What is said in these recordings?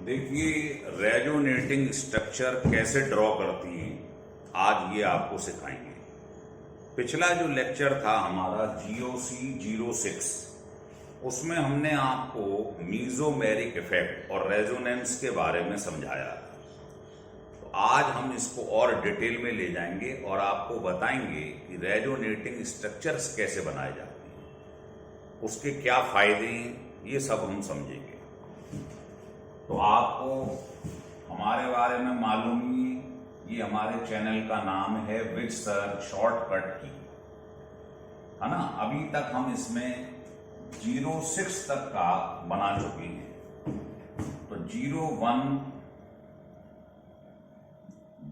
देखिए, resonating structure कैसे draw करती हैं, आज ये आपको सिखाएंगे। पिछला जो लेक्चर था हमारा GOC06, उसमें हमने आपको मीजोमेरिक इफेक्ट और रेजोनेंस के बारे में समझाया था। तो आज हम इसको और डिटेल में ले जाएंगे और आपको बताएंगे कि रेजोनेटिंग स्ट्रक्चर्स कैसे बनाए जाते हैं, उसके क्या फायदे हैं, ये सब हम समझेंगे। तो आपको हमारे बारे में मालूम ही, ये हमारे चैनल का नाम है विद सर शॉर्टकट की, है ना। अभी तक हम इसमें 06 तक का बना चुके हैं। तो 01,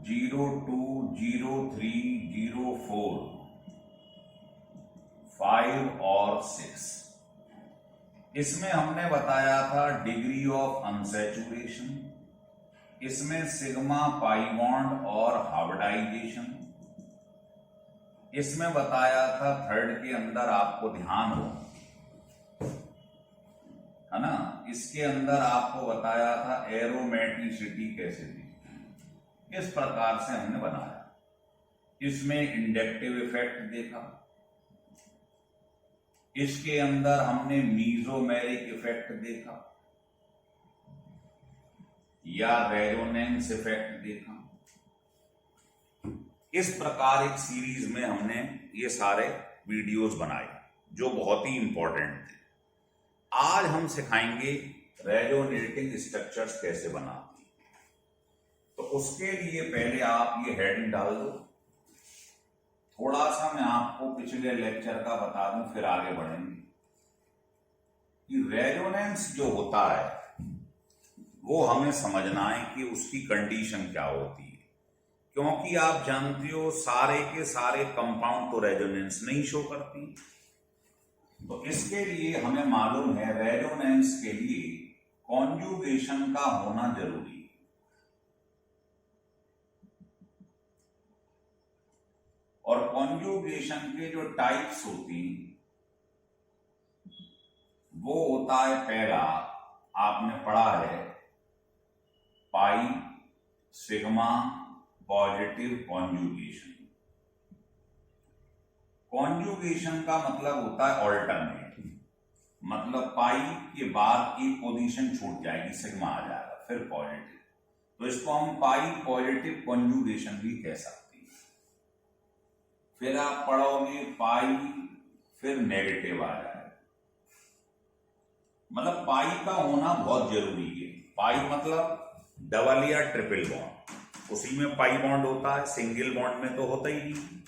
02, 03, 04, 5 और 6। इसमें हमने बताया था डिग्री ऑफ अनसैचुरेशन, इसमें सिग्मा पाई बॉन्ड और हाइब्रिडाइजेशन, इसमें बताया था थर्ड के अंदर आपको ध्यान हो, है ना। इसके अंदर आपको बताया था एरोमेटिसिटी कैसे दी, इस प्रकार से हमने बनाया। इसमें इंडक्टिव इफेक्ट देखा, इसके अंदर हमने मीजोमेरिक इफेक्ट देखा या रेजोनेंस इफेक्ट देखा। इस प्रकार एक सीरीज में हमने ये सारे वीडियोस बनाए जो बहुत ही इंपॉर्टेंट थे। आज हम सिखाएंगे रेजोनेटिंग स्ट्रक्चर्स कैसे बनाते हैं। तो उसके लिए पहले आप ये हेडिंग डाल दो। थोड़ा सा मैं आपको पिछले लेक्चर का बता दूं, फिर आगे बढ़ेंगे कि रेजोनेंस जो होता है वो हमें समझना है कि उसकी कंडीशन क्या होती है, क्योंकि आप जानते हो सारे के सारे कंपाउंड तो रेजोनेंस नहीं शो करती। तो इसके लिए हमें मालूम है रेजोनेंस के लिए कॉन्जुगेशन का होना जरूरी है। और कॉन्जुगेशन के जो टाइप्स होती हैं वो होता है, पहला आपने पढ़ा है pi sigma positive conjugation. Conjugation का मतलब होता है ऑल्टरनेट, मतलब पाई के बाद एक पोजीशन छूट जाएगी, सिग्मा आ जाएगा, फिर पॉजिटिव। तो इसको हम पाई पॉजिटिव कॉन्जुगेशन भी कह सकते हैं। फिर आप पढ़ोगे पाई फिर नेगेटिव आ जाएगा, मतलब पाई का होना बहुत जरूरी है। पाई मतलब डबल या ट्रिपल बॉन्ड, उसी में पाई बॉन्ड होता है, सिंगल बॉन्ड में तो होता ही नहीं।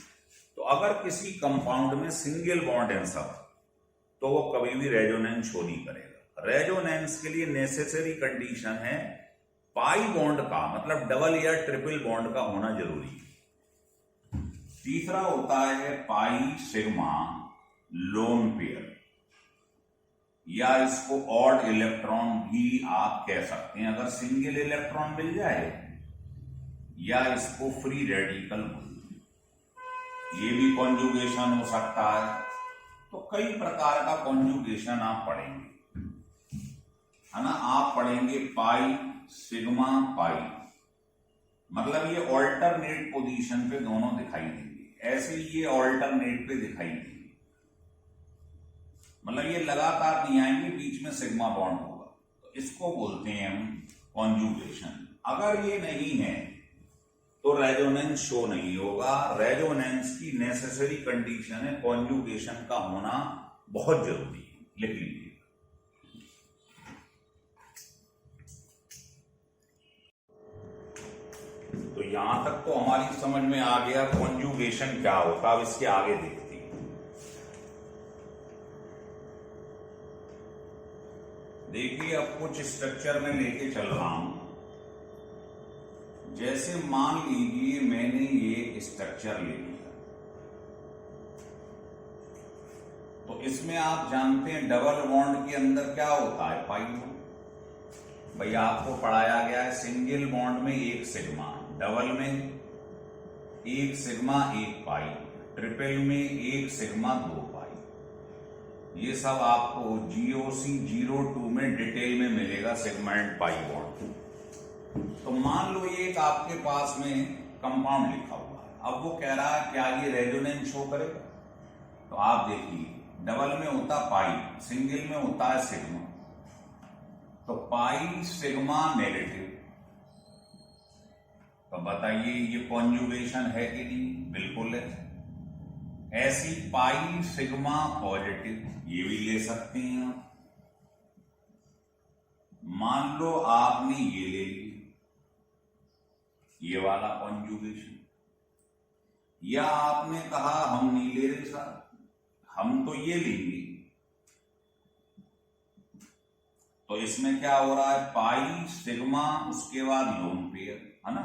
तो अगर किसी कंपाउंड में सिंगल बॉन्ड इंसर्ट तो वो कभी भी रेजोनेंस शो नहीं करेगा। रेजोनेंस के लिए नेसेसरी कंडीशन है पाई बॉन्ड का, मतलब डबल या ट्रिपल बॉन्ड का होना जरूरी है। तीसरा होता है पाई सिग्मा लोन पेयर, या इसको ऑड इलेक्ट्रॉन भी आप कह सकते हैं अगर सिंगल इलेक्ट्रॉन मिल जाए, या इसको फ्री रेडिकल बोलते हैं, ये भी कॉन्जुगेशन हो सकता है। तो कई प्रकार का कॉन्जुगेशन आप पढ़ेंगे, है ना। आप पढ़ेंगे पाई सिग्मा पाई, मतलब ये ऑल्टरनेट पोजीशन पे दोनों दिखाई देंगे, ऐसे ही ये ऑल्टरनेट पे दिखाई देंगे, मतलब ये लगातार नहीं आएंगे, बीच में सिग्मा बॉन्ड होगा। तो इसको बोलते हैं हम कॉन्जुगेशन। अगर ये नहीं है तो रेजोनेंस शो नहीं होगा। रेजोनेंस की नेसेसरी कंडीशन है कॉन्जुगेशन का होना बहुत जरूरी है, लिख लीजिए। तो यहां तक तो हमारी समझ में आ गया कॉन्जुगेशन क्या होता है। अब इसके आगे देखते हैं। देखिए, अब कुछ स्ट्रक्चर में लेके चल रहा हूं। जैसे मान लीजिए मैंने ये स्ट्रक्चर ले लिया, तो इसमें आप जानते हैं डबल बॉन्ड के अंदर क्या होता है, पाई बॉन्ड। भाई आपको पढ़ाया गया है सिंगल बॉन्ड में एक सिग्मा, डबल में एक सिग्मा एक पाई, ट्रिपल में एक सिग्मा दो पाई। ये सब आपको GOC 02 में डिटेल में मिलेगा, सिग्मा एंड पाई बॉन्ड। तो मान लो ये एक आपके पास में कंपाउंड लिखा हुआ है, अब वो कह रहा है क्या ये रेजोनेंस शो करेगा? तो आप देखिए, डबल में होता पाई, सिंगल में होता है सिग्मा। तो पाई सिग्मा नेगेटिव, तो बताइए ये कॉन्जुगेशन है कि नहीं? बिल्कुल है। ऐसी पाई सिग्मा पॉजिटिव, ये भी ले सकते हैं आप। मान लो आपने ये ले लिया, ये वाला कॉन्जुगेशन, या आपने कहा हम नहीं ले रहे सर, हम तो ये लेंगे। तो इसमें क्या हो रहा है? पाई सिग्मा, उसके बाद लोन पेयर, है ना?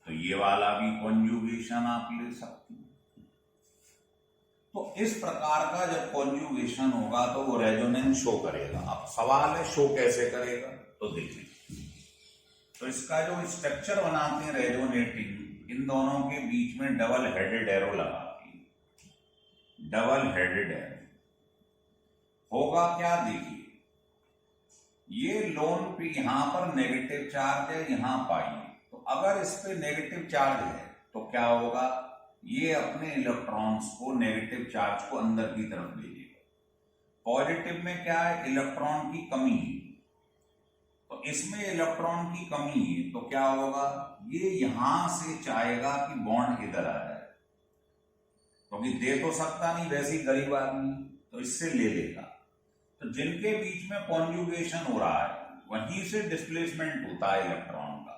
तो ये वाला भी कॉन्जुगेशन आप ले सकते हैं। तो इस प्रकार का जब कॉन्जुगेशन होगा तो वो रेजोनेंस शो करेगा। अब सवाल है शो कैसे करेगा? तो देखिए, तो इसका जो स्ट्रक्चर बनाते हैं रेजोनेटिंग, इन दोनों के बीच में डबल हेडेड एरो लगाते हैं। डबल हेडेड एरो होगा क्या? देखिए, ये लोन पे यहां पर नेगेटिव चार्ज है, यहां पाई। तो अगर इस पे नेगेटिव चार्ज है तो क्या होगा? ये अपने इलेक्ट्रॉन्स को, नेगेटिव चार्ज को अंदर की तरफ भेजेगा। पॉजिटिव में क्या है? इलेक्ट्रॉन की कमी है। तो इसमें इलेक्ट्रॉन की कमी है तो क्या होगा? ये यहां से चाहेगा कि बॉन्ड इधर आ जाए, क्योंकि दे तो सकता नहीं, वैसे ही गरीब आदमी, तो इससे ले लेगा। तो जिनके बीच में कॉन्जुगेशन हो रहा है वहीं से डिस्प्लेसमेंट होता है इलेक्ट्रॉन का।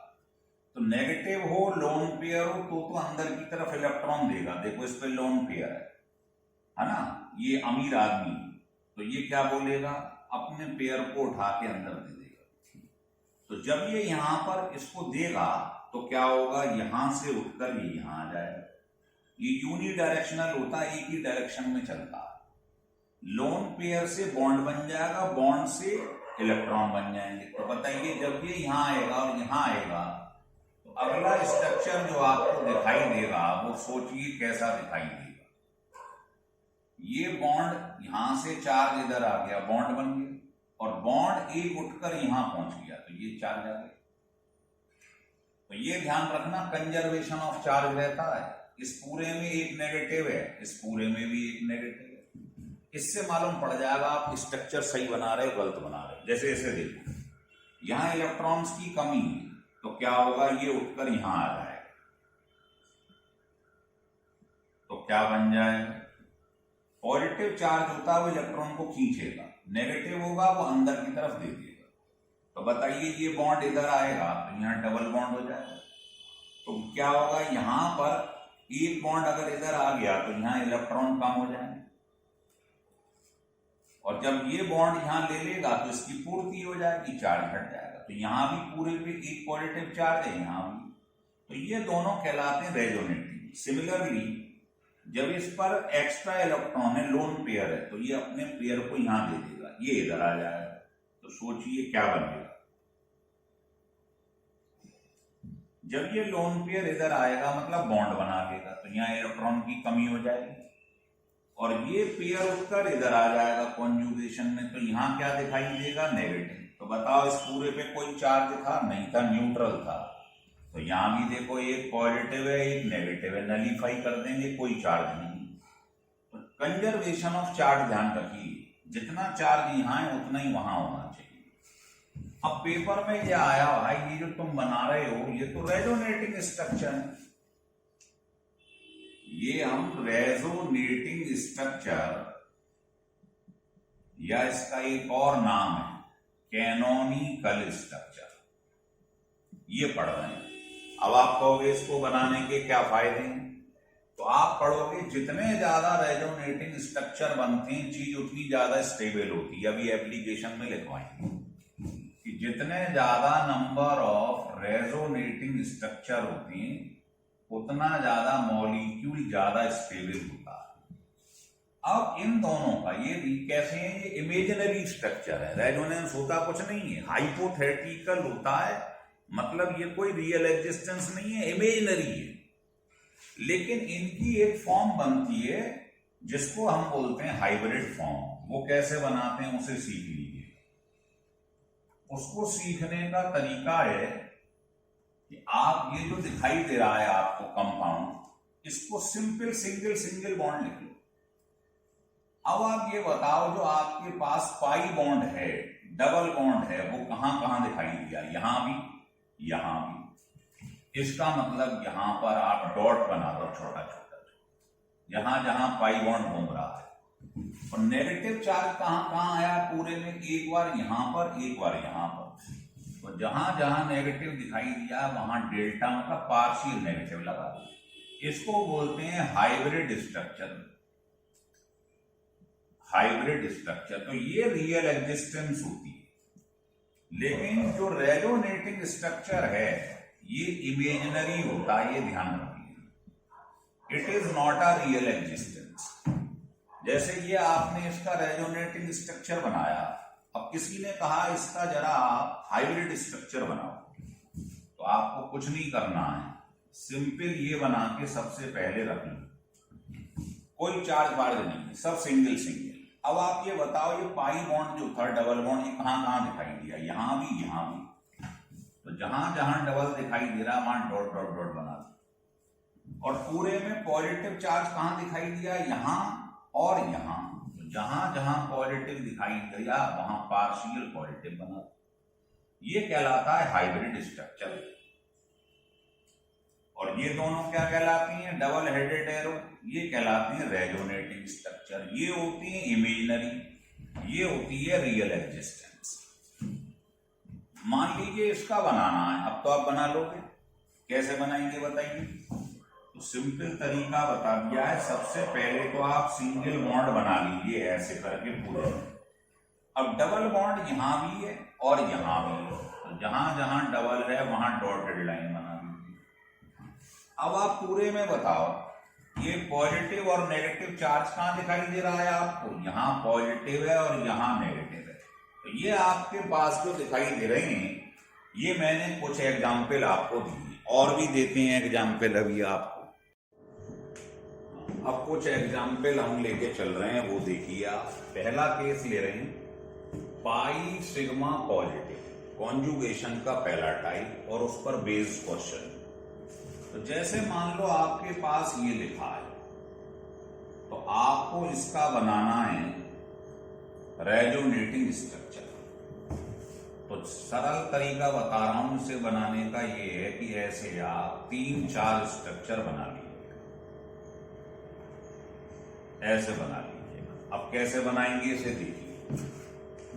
तो नेगेटिव हो, लोन पेयर हो, तो अंदर की तरफ इलेक्ट्रॉन देगा। देखो इस पे लोन पेयर है ना? ये अमीर आदमी, तो ये क्या बोलेगा? अपने पेयर को उठा के अंदर दे देगा। तो जब ये यहां पर इसको देगा तो क्या होगा? यहां से उठकर ये यहां आ जाएगा। ये यूनी डायरेक्शनल होता है, एक ही डायरेक्शन में चलता है। लोन पेयर से बॉन्ड बन जाएगा, बॉन्ड से इलेक्ट्रॉन बन जाएंगे। तो बताइए, जब ये यहां आएगा और यहां आएगा तो अगला स्ट्रक्चर जो आपको दिखाई देगा वो सोचिए कैसा दिखाई देगा। ये बॉन्ड यहां से चार्ज इधर आ गया, बॉन्ड बन गया, और बॉन्ड एक उठकर यहां पहुंच गया, तो ये चार्ज आ गया। तो ये ध्यान रखना, कंजर्वेशन ऑफ चार्ज रहता है। इस पूरे में एक नेगेटिव है, इस पूरे में भी एक नेगेटिव है। इससे मालूम पड़ जाएगा आप स्ट्रक्चर सही बना रहे हो गलत बना रहे हो। जैसे ऐसे देखो, यहां इलेक्ट्रॉन्स की कमी है तो क्या होगा? ये उठकर यहां आ जाएगा, तो क्या बन जाएगा? पॉजिटिव चार्ज होता है वो इलेक्ट्रॉन को खींचेगा, नेगेटिव होगा वो अंदर की तरफ दे देगा। तो बताइए, ये बॉन्ड इधर आएगा तो यहां डबल बॉन्ड हो जाएगा। तो क्या होगा? यहां पर एक बॉन्ड अगर इधर आ गया तो यहां इलेक्ट्रॉन कम हो जाएंगे, और जब ये बॉन्ड यहां ले लेगा तो इसकी पूर्ति हो जाएगी, चार्ज हट जाएगा। तो यहां भी पूरे पे एक पॉजिटिव चार्ज है, यहां भी। तो ये दोनों कहलाते हैं रेजोनेटिंग। सिमिलरली जब इस पर एक्स्ट्रा इलेक्ट्रॉन है, लोन पेयर है, तो ये अपने पेयर को यहां दे देगा, ये इधर आ जाएगा। तो सोचिए क्या बनेगा? जब ये लोन पेयर इधर आएगा मतलब बॉन्ड बना लेगा, तो यहां इलेक्ट्रॉन की कमी हो जाएगी, और ये पेयर उठकर इधर आ जाएगा कॉन्जुगेशन में। तो यहां क्या दिखाई देगा? नेगेटिव। तो बताओ, इस पूरे पे कोई चार्ज था? नहीं था, न्यूट्रल था। तो यहां भी देखो, एक पॉजिटिव है एक नेगेटिव है, नलीफाई कर देंगे, कोई चार्ज नहीं। तो कंजर्वेशन ऑफ चार्ज ध्यान रखिए, जितना चार्ज यहां है उतना ही वहां होना चाहिए। अब पेपर में ये आया भाई, ये जो तुम बना रहे हो ये तो रेजोनेटिंग स्ट्रक्चर है। ये हम रेजोनेटिंग स्ट्रक्चर, या इसका एक और नाम है कैनोनिकल स्ट्रक्चर, ये पढ़ रहे हैं। अब आप कहोगे इसको बनाने के क्या फायदे हैं? तो आप पढ़ोगे, जितने ज्यादा रेजोनेटिंग स्ट्रक्चर बनते हैं चीज उतनी ज्यादा स्टेबल होती है। अभी एप्लीकेशन में लिखवाएंगे कि जितने ज्यादा नंबर ऑफ रेजोनेटिंग स्ट्रक्चर होते हैं उतना ज्यादा मॉलिक्यूल ज्यादा स्टेबल होता है। अब इन दोनों का ये भी कैसे है? ये इमेजिनरी स्ट्रक्चर है, रेजोनेंस होता कुछ नहीं है, हाइपोथेटिकल होता है, मतलब ये कोई रियल एग्जिस्टेंस नहीं है, इमेजिनरी है। लेकिन इनकी एक फॉर्म बनती है जिसको हम बोलते हैं हाइब्रिड फॉर्म। वो कैसे बनाते हैं उसे सीख लीजिए। उसको सीखने का तरीका है कि आप ये जो दिखाई दे रहा है आपको कंपाउंड, इसको सिंपल सिंगल सिंगल बॉन्ड लिख लो। अब आप ये बताओ, जो आपके पास पाई बॉन्ड है, डबल बॉन्ड है, वो कहां कहां दिखाई दिया? यहां भी, यहां भी। इसका मतलब यहां पर आप डॉट बना दो छोटा छोटा, जहां जहां पाई बॉन्ड घूम रहा है। और नेगेटिव चार्ज कहां कहां आया पूरे में? एक बार यहां पर, एक बार यहां पर। तो जहां जहां नेगेटिव दिखाई दिया वहां डेल्टा मतलब पार्शियल नेगेटिव लगा। इसको बोलते हैं हाइब्रिड स्ट्रक्चर। हाइब्रिड स्ट्रक्चर, तो ये रियल एग्जिस्टेंस होती है। लेकिन जो रेजोनेटिंग स्ट्रक्चर है ये इमेजिनरी होता है, ये ध्यान रखिए। It is not a real existence. जैसे ये आपने इसका रेजोनेटिंग स्ट्रक्चर बनाया, अब किसी ने कहा इसका जरा आप हाइब्रिड स्ट्रक्चर बनाओ, तो आपको कुछ नहीं करना है, सिंपल ये बना के सबसे पहले रख लो, कोई चार्ज वार्ज नहीं है, सब सिंगल सिंगल। अब आप ये बताओ, ये पाई बॉन्ड जो था, डबल बॉन्ड, ये कहां कहां दिखाई दिया? यहां भी, यहां भी। तो जहां जहां डबल दिखाई दे रहा वहां डॉट डॉट डॉट बना दो। और पूरे में पॉजिटिव चार्ज कहां दिखाई दिया? यहां और यहां। तो जहां जहां पॉजिटिव दिखाई दिया वहां पार्शियल पॉजिटिव बना दो। ये कहलाता है हाइब्रिड स्ट्रक्चर। और ये दोनों क्या कहलाती हैं? डबल हेडेड एरो, ये कहलाती है रेजोनेटिंग स्ट्रक्चर। ये होती है इमेजिनरी, ये होती है रियल एग्जिस्टेंस। मान लीजिए इसका बनाना है, अब तो आप बना लोगे। कैसे बनाएंगे बताइए? तो सिंपल तरीका बता दिया है। सबसे पहले तो आप सिंगल बॉन्ड बना लीजिए ऐसे करके पूरे। अब डबल बॉन्ड यहां भी है और यहां भी है, तो जहां जहां डबल है वहां डॉटेड लाइन बना लीजिए। अब आप पूरे में बताओ, ये पॉजिटिव और नेगेटिव चार्ज कहां दिखाई दे रहा है आपको? यहां पॉजिटिव है और यहां नेगेटिव है। तो ये आपके पास जो दिखाई दे रहे हैं, ये मैंने कुछ एग्जाम्पल आपको दिए, और भी देते हैं एग्जाम्पल अभी आपको। अब कुछ एग्जाम्पल हम लेके चल रहे हैं, वो देखिए आप। पहला केस ले रहे हैं, पाई सिग्मा पॉजिटिव, कॉन्जुगेशन का पहला टाइप, और उस पर बेस्ड क्वेश्चन। तो जैसे मान लो आपके पास ये लिखा है, तो आपको इसका बनाना है रेजोनेटिंग स्ट्रक्चर। तो सरल तरीका बता रहा हूं इसे बनाने का, ये है कि ऐसे आप 3-4 स्ट्रक्चर बना लीजिए, ऐसे बना लीजिएगा। अब कैसे बनाएंगे इसे देखिए।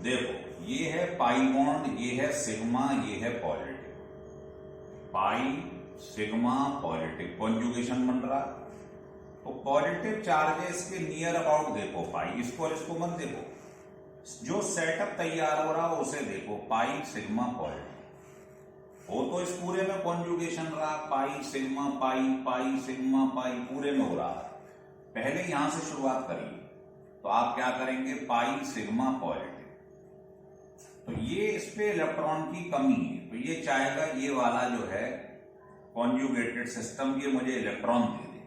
देखो, ये है पाई बॉन्ड, ये है सिग्मा, ये है positive. Pi sigma positive, conjugation बन रहा। तो पॉजिटिव चार्जेस के नियर अबाउट देखो पाई, इसको और इसको मत देखो, जो सेटअप तैयार हो रहा हो उसे देखो। पाई सिग्मा पॉजिटिव हो तो इस पूरे में कॉन्जुगेशन रहा, pi sigma pi, pi sigma pi, पूरे में हो रहा है। पहले यहां से शुरुआत करिए, तो आप क्या करेंगे? Pi sigma positive. तो ये इस पे इलेक्ट्रॉन की कमी है, तो ये चाहेगा ये वाला जो है कॉन्जुगेटेड सिस्टम, ये मुझे इलेक्ट्रॉन दे दे।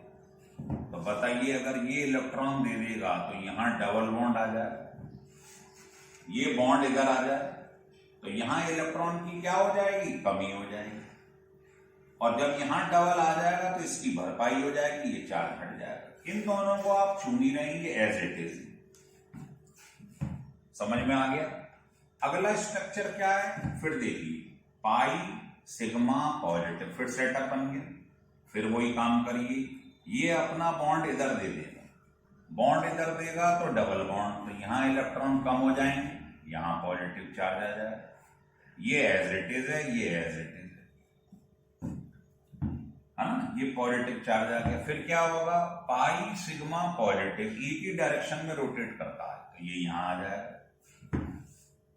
तो बताइए, अगर ये इलेक्ट्रॉन दे देगा तो यहां डबल बॉन्ड आ जाए, ये बॉन्ड इधर आ जाए, तो यहां इलेक्ट्रॉन की क्या हो जाएगी? कमी हो जाएगी। और जब यहां डबल आ जाएगा तो इसकी भरपाई हो जाएगी, ये चार्ज हट जाएगा। इन दोनों को आप छू नहीं रहेंगे, एज इट इज। समझ में आ गया? अगला स्ट्रक्चर क्या है? फिर देखिए, पाई सिग्मा पॉजिटिव, फिर सेटअप बन गया। फिर वही काम करिए, ये अपना बॉन्ड इधर दे देगा, बॉन्ड इधर देगा तो डबल बॉन्ड, तो यहां इलेक्ट्रॉन कम हो जाएंगे, यहां पॉजिटिव चार्ज आ जाएगा। ये एज इट इज है, ये एज इट इज है ना, ये पॉजिटिव चार्ज आ गया। फिर क्या होगा? पाई सिग्मा पॉजिटिव एक ही डायरेक्शन में रोटेट करता है, तो ये यहां आ जाएगा,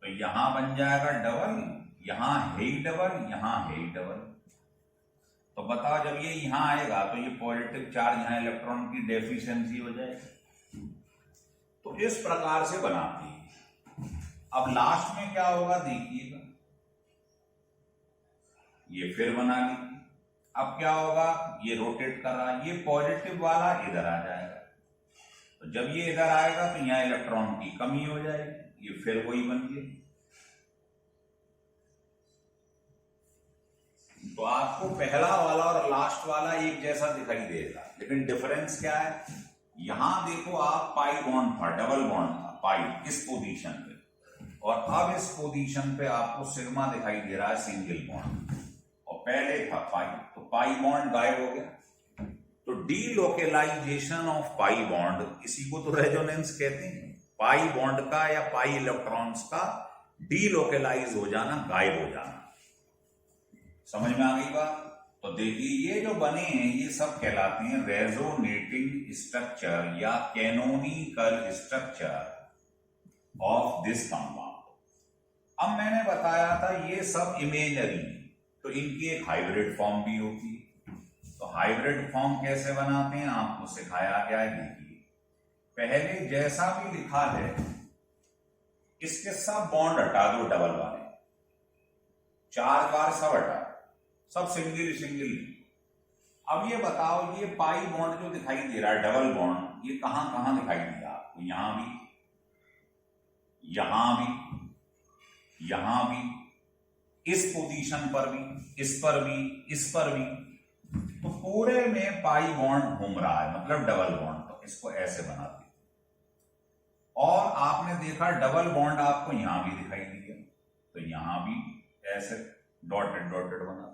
तो यहां बन जाएगा डबल, यहां है ही डबल, यहां है ही डबल। तो बताओ, जब ये यहां आएगा तो ये पॉजिटिव चार्ज, यहां इलेक्ट्रॉन की डेफिशिएंसी हो जाएगी। तो इस प्रकार से बनाते हैं। अब लास्ट में क्या होगा देखिएगा, ये फिर बना लीजिए। अब क्या होगा? ये रोटेट कर रहा है, ये पॉजिटिव वाला इधर आ जाएगा, तो जब ये इधर आएगा तो यहाँ इलेक्ट्रॉन की कमी हो जाएगी, ये फिर वही बन गई। तो आपको पहला वाला और लास्ट वाला एक जैसा दिखाई देगा, लेकिन डिफरेंस क्या है, यहां देखो आप पाई बॉन्ड था, डबल बॉन्ड था पाई इस पोजीशन पे, और अब इस पोजीशन पे आपको सिग्मा दिखाई दे रहा है सिंगल बॉन्ड, और पहले था पाई, तो पाई बॉन्ड गायब हो गया। तो डीलोकेलाइजेशन ऑफ पाई बॉन्ड, इसी को तो रेजोनेंस कहते हैं, पाई बॉन्ड का या पाई इलेक्ट्रॉन्स का डीलोकेलाइज हो जाना, गायब हो जाना। समझ में आ गई बात? तो देखिए ये जो बने हैं ये सब कहलाते हैं रेजोनेटिंग स्ट्रक्चर या canonical structure of this compound. अब मैंने बताया था ये सब इमेजरी, तो इनकी एक हाइब्रिड फॉर्म भी होती है। तो हाइब्रिड फॉर्म कैसे बनाते हैं आपको सिखाया गया है। देखिए पहले जैसा भी लिखा है इसके सब बॉन्ड हटा दो, डबल वाले 4 बार सब हटा, सब सिंगल सिंगल। अब ये बताओ ये पाई बॉन्ड जो दिखाई दे रहा है डबल बॉन्ड, ये कहां कहां दिखाई दिया आपको? यहां भी, यहां भी, यहां भी, इस पोजीशन पर भी, इस पर भी, इस पर भी। तो पूरे में पाई बॉन्ड घूम रहा है, मतलब डबल बॉन्ड। तो इसको ऐसे बनाते, और आपने देखा डबल बॉन्ड आपको यहां भी दिखाई दिया, तो यहां भी ऐसे डॉटेड डॉटेड बना।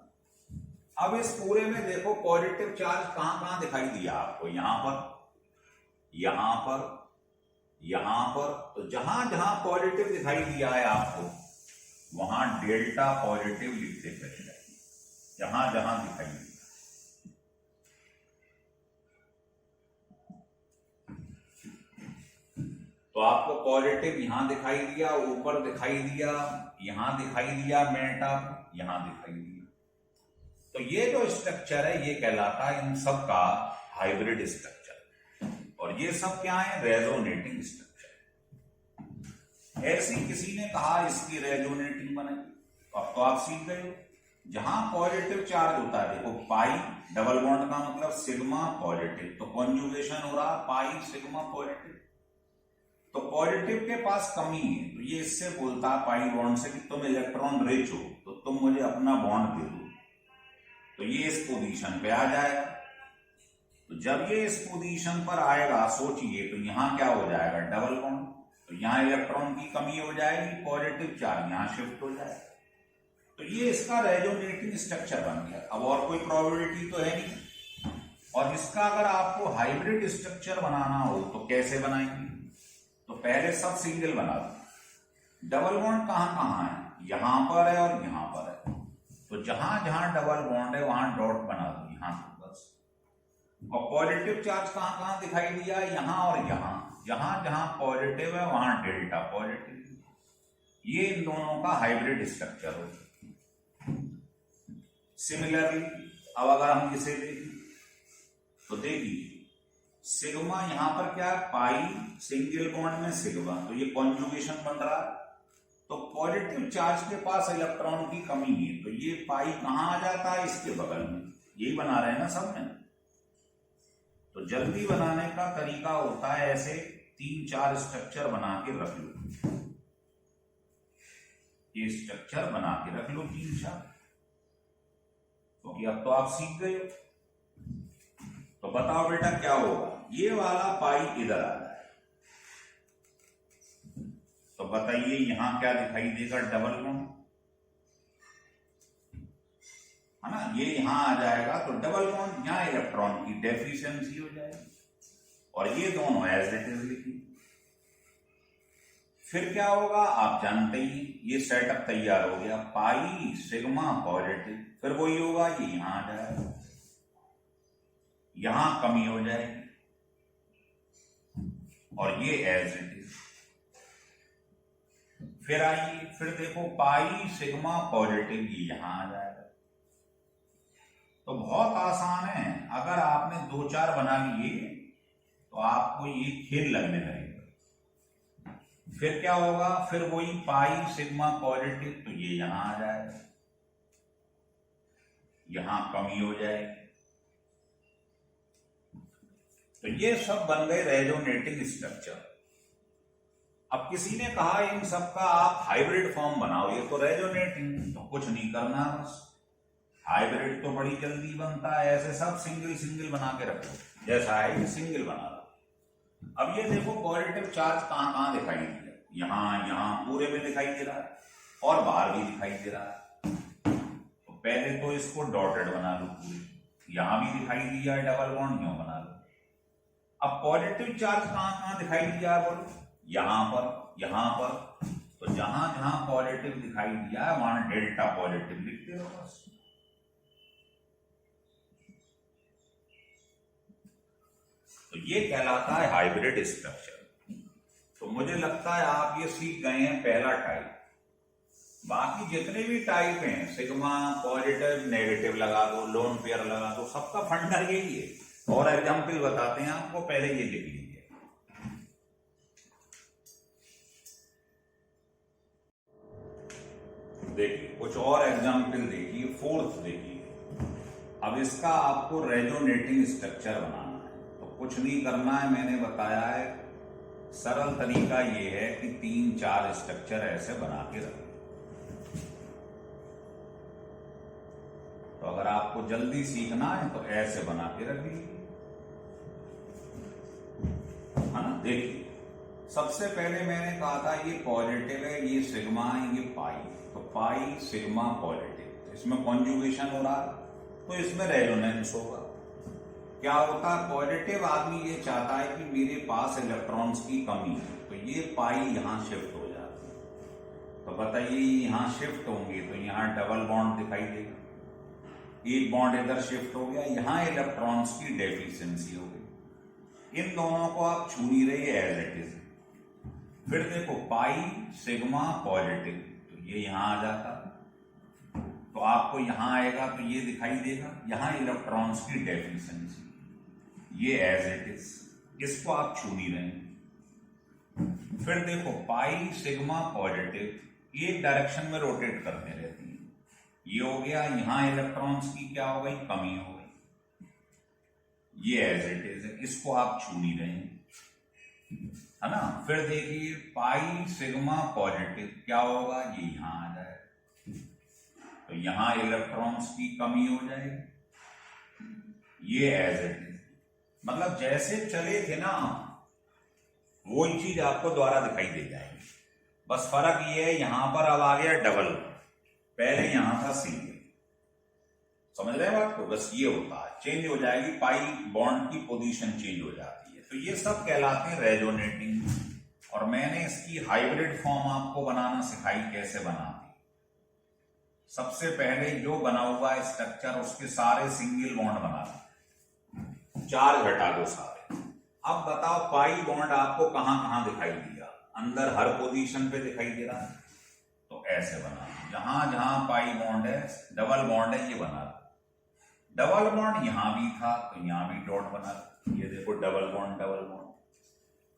अब इस पूरे में देखो पॉजिटिव चार्ज कहां कहां दिखाई दिया आपको? यहां पर, यहां पर, यहां पर। तो जहां जहां पॉजिटिव दिखाई दिया है आपको वहां डेल्टा पॉजिटिव लिखते चले जाइए, जहां जहां दिखाई दिया। तो आपको पॉजिटिव यहां दिखाई दिया, ऊपर दिखाई दिया, यहां दिखाई दिया मेटा, यहां दिखाई दिया। तो ये जो स्ट्रक्चर है ये कहलाता है इन सब का हाइब्रिड स्ट्रक्चर, और ये सब क्या है? Resonating structure. ऐसी किसी ने कहा इसकी रेजोनेटिंग बनेगी, अब तो आप सीख गए। जहां पॉजिटिव चार्ज होता है, देखो पाई डबल बॉन्ड का मतलब सिग्मा पॉजिटिव, तो कॉन्जुगेशन हो रहा पाई सिग्मा पॉजिटिव। तो पॉजिटिव के पास कमी है, तो ये इससे बोलता है पाई बॉन्ड से कि तुम इलेक्ट्रॉन रिच हो, तो तुम मुझे अपना बॉन्ड दे दो। तो ये इस पोजीशन पे आ जाएगा। तो जब ये इस पोजीशन पर आएगा, सोचिए, तो यहां क्या हो जाएगा? Double bond. तो यहां इलेक्ट्रॉन की कमी हो जाएगी, पॉजिटिव चार्ज यहां शिफ्ट हो जाएगा। तो ये इसका रेजोनेटिंग स्ट्रक्चर बन गया। अब और कोई प्रोबेबिलिटी तो है नहीं। और इसका अगर आपको हाइब्रिड स्ट्रक्चर बनाना हो तो कैसे बनाएंगे? तो पहले सब सिंगल बना दो। डबल बॉन्ड कहां कहां है? यहां पर है और यहां पर है। तो जहां जहां डबल बॉन्ड है वहां डॉट बना दो, यहां तो बस। और पॉजिटिव चार्ज कहां कहां दिखाई दिया? यहां और यहां। जहां जहां पॉजिटिव है वहां डेल्टा पॉजिटिव। ये इन दोनों का हाइब्रिड स्ट्रक्चर हो। सिमिलरली अब अगर हम इसे देखें तो देखिए सिग्मा यहां पर क्या है? पाई सिंगल बॉन्ड में सिग्मा, तो ये कॉन्जुगेशन बन रहा है। तो पॉजिटिव चार्ज के पास इलेक्ट्रॉन की कमी है, तो ये पाई कहां आ जाता है? इसके बगल में। यही बना रहे हैं ना सब में। तो जल्दी बनाने का तरीका होता है ऐसे 3-4 स्ट्रक्चर बना के रख लो। ये स्ट्रक्चर बना के रख लो 3-4, क्योंकि अब तो आप सीख गए हो। तो बताओ बेटा क्या होगा? ये वाला पाई इधर आ जाए, तो बताइए यहां क्या दिखाई देगा? डबल बॉन्ड है ना, ये यहां आ जाएगा तो डबल बॉन्ड, यहां इलेक्ट्रॉन की डेफिशिएंसी हो जाएगी, और ये दोनों एज इट इज लिखी। फिर क्या होगा आप जानते ही, ये सेटअप तैयार हो गया, पाई सिग्मा पॉजिटिव, फिर वही होगा, ये यहां आ जाएगा, यहां कमी हो जाएगी, और ये एज इट इज। फिर आइए, फिर देखो पाई सिग्मा पॉजिटिव, ये यहां आ जाएगा। तो बहुत आसान है, अगर आपने 2-4 बना लिए तो आपको ये खेल लगने लगेगा। फिर क्या होगा? फिर वही पाई सिग्मा पॉजिटिव, तो ये यहां आ जाएगा, यहां कमी हो जाएगी। तो तो ये सब बन गए रेजोनेटिंग स्ट्रक्चर। अब किसी ने कहा इन सब का आप हाइब्रिड फॉर्म बनाओ, ये तो रेजोनेटिंग, तो कुछ नहीं करना, बस हाइब्रिड तो बड़ी जल्दी बनता है, ऐसे सब सिंगल सिंगल बना के रखो, जैसा है ये सिंगल बना लो। अब ये देखो पॉजिटिव चार्ज कहां कहां दिखाई दे रहा है, यहां यहां पूरे में दिखाई दे रहा है और बाहर भी दिखाई दे रहा है। तो पहले तो इसको डॉटेड बना लो पूरे, यहां भी दिखाई दिया है, डबल बॉन्ड क्यों बना लो। अब पॉजिटिव चार्ज कहां कहां दिखाई दिया है बोलो, यहां पर, तो जहां जहां पॉजिटिव दिखाई दिया है वहां डेल्टा पॉजिटिव लिखते रहो बस। तो ये कहलाता है हाइब्रिड स्ट्रक्चर। तो मुझे लगता है आप ये सीख गए हैं पहला टाइप। बाकी जितने भी टाइप हैं, सिग्मा, पॉजिटिव, नेगेटिव लगा दो, लोन पेयर लगा दो, सबका फंडा यही है। और एग्जाम्पल बताते हैं आपको, पहले ये लिख लीजिए। देखिए कुछ और एग्जाम्पल देखिए, फोर्थ देखिए। अब इसका आपको रेजोनेटिंग स्ट्रक्चर बनाना है, तो कुछ नहीं करना है, मैंने बताया है सरल तरीका ये है कि 3-4 स्ट्रक्चर ऐसे बना के रखें। तो अगर आपको जल्दी सीखना है तो ऐसे बना के रख लीजिए, है ना। देखिए सबसे पहले मैंने कहा था ये पॉजिटिव है, ये सिग्मा है, ये पाई, तो पाई सिग्मा पॉजिटिव, तो इसमें कॉन्जुगेशन हो रहा है, तो इसमें रेजोनेंस होगा। क्या होता है, पॉजिटिव आदमी ये चाहता है कि मेरे पास इलेक्ट्रॉन्स की कमी है, तो ये पाई यहां शिफ्ट हो जाती है। तो बताइए यहां शिफ्ट होंगे तो यहां डबल बॉन्ड दिखाई देगा, एक बॉन्ड इधर शिफ्ट हो गया, यहां इलेक्ट्रॉन्स की डेफिशिएंसी हो गई। इन दोनों को आप छू नहीं रहे एज इट इज। फिर देखो पाई सिग्मा पॉजिटिव, तो ये यहां आ जाता, तो आपको यहां आएगा तो ये दिखाई देगा, यहां इलेक्ट्रॉन्स की डेफिशिएंसी, ये एज इट इज, इसको आप छू नहीं रहे। फिर देखो पाई सिग्मा पॉजिटिव एक डायरेक्शन में रोटेट करते रहती है, ये हो गया, यहां इलेक्ट्रॉन्स की क्या हो गई, कमी हो गई, ये एज इट इज है, इसको आप छू नहीं रहे, है ना। फिर देखिए पाई सिग्मा पॉजिटिव क्या होगा, ये यहां आ जाएगा, तो यहां इलेक्ट्रॉन्स की कमी हो जाएगी, ये एज इट इज। मतलब जैसे चले थे ना वही चीज आपको द्वारा दिखाई दे जाएगी, बस फर्क ये है यहां पर अब आ गया डबल, पहले यहां था सिंगल। समझ रहे हैं बात को, बस ये होता है, चेंज हो जाएगी, पाई बॉन्ड की पोजीशन चेंज हो जाती है। तो ये सब कहलाते हैं रेजोनेटिंग। और मैंने इसकी हाइब्रिड फॉर्म आपको बनाना सिखाई, कैसे बनाती। सबसे पहले जो बना हुआ है स्ट्रक्चर उसके सारे सिंगल बॉन्ड बना लो, 4 घटा दो सारे। अब बताओ पाई बॉन्ड आपको कहां कहां दिखाई दिया, अंदर हर पोजीशन पे दिखाई दे रहा है, तो ऐसे बना लो, जहां जहां पाई बॉन्ड है, डबल बॉन्ड है, ये बना लो। डबल बॉन्ड यहां भी था तो यहां भी डॉट बना लो, ये देखो डबल बॉन्ड डबल बॉन्ड।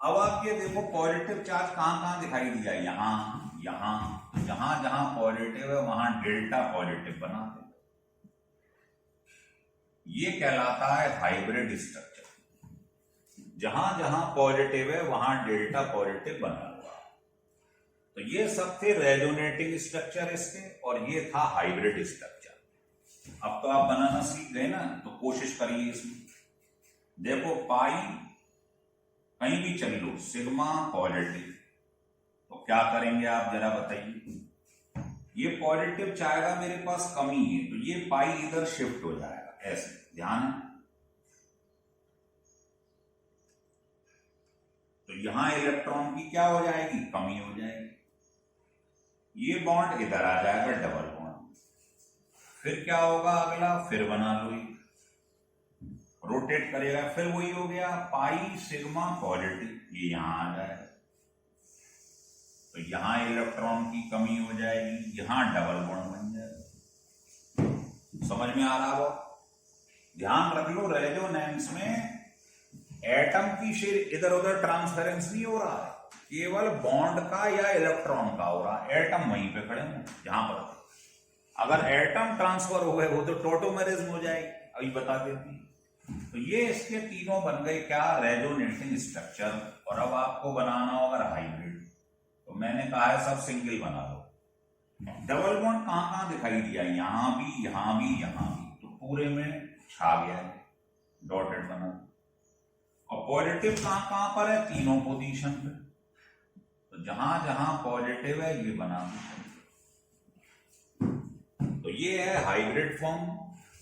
अब आप ये देखो पॉजिटिव चार्ज कहां कहां दिखाई दिया, यहां यहां, जहां जहां पॉजिटिव है वहां डेल्टा पॉजिटिव बनाते, ये कहलाता है हाइब्रिड स्ट्रक्चर। जहां जहां पॉजिटिव है वहां डेल्टा पॉजिटिव बना हुआ। तो ये सब थे रेजोनेटिंग स्ट्रक्चर इसके, और ये था हाइब्रिड स्ट्रक्चर। अब तो आप बनाना सीख गए ना, तो कोशिश करिए इसमें। देखो पाई कहीं भी चल लो, सिग्मा पॉजिटिव, तो क्या करेंगे आप जरा बताइए। ये पॉजिटिव चाहेगा मेरे पास कमी है, तो ये पाई इधर शिफ्ट हो जाएगा, ऐसे ध्यान है। तो यहां इलेक्ट्रॉन की क्या हो जाएगी, कमी हो जाएगी, ये बॉन्ड इधर आ जाएगा, डबल बॉन्ड। फिर क्या होगा अगला, फिर बना लो, रोटेट करेगा, फिर वही हो गया पाई सिग्मा पॉजिटिव, ये यहां आ जाएगा, तो यहां इलेक्ट्रॉन की कमी हो जाएगी, यहां डबल बॉन्ड बन जाएगा। समझ में आ रहा हो। ध्यान रख लो रेजोनेंस में एटम की शेयर इधर उधर ट्रांसफरेंस नहीं हो रहा है, केवल बॉन्ड का या इलेक्ट्रॉन का हो रहा है। एटम वहीं पे खड़े हों जहां पर, अगर एटम ट्रांसफर हो गए वो तो टोटोमेरिज्म हो जाएगी, अभी बता देती। तो ये इसके तीनों बन गए क्या, रेजोनेटिंग स्ट्रक्चर। और अब आपको बनाना होगा हाइब्रिड, तो मैंने कहा है सब सिंगल बना लो। डबल बॉन्ड कहाँ कहाँ दिखाई दिया, यहां भी, यहां भी, यहां भी, तो पूरे में छा गया है, डॉटेड बना। और पॉजिटिव कहाँ कहाँ पर है, तीनों पोजीशन पे, तो जहां जहां पॉजिटिव है ये बना। तो ये है हाइब्रिड फॉर्म,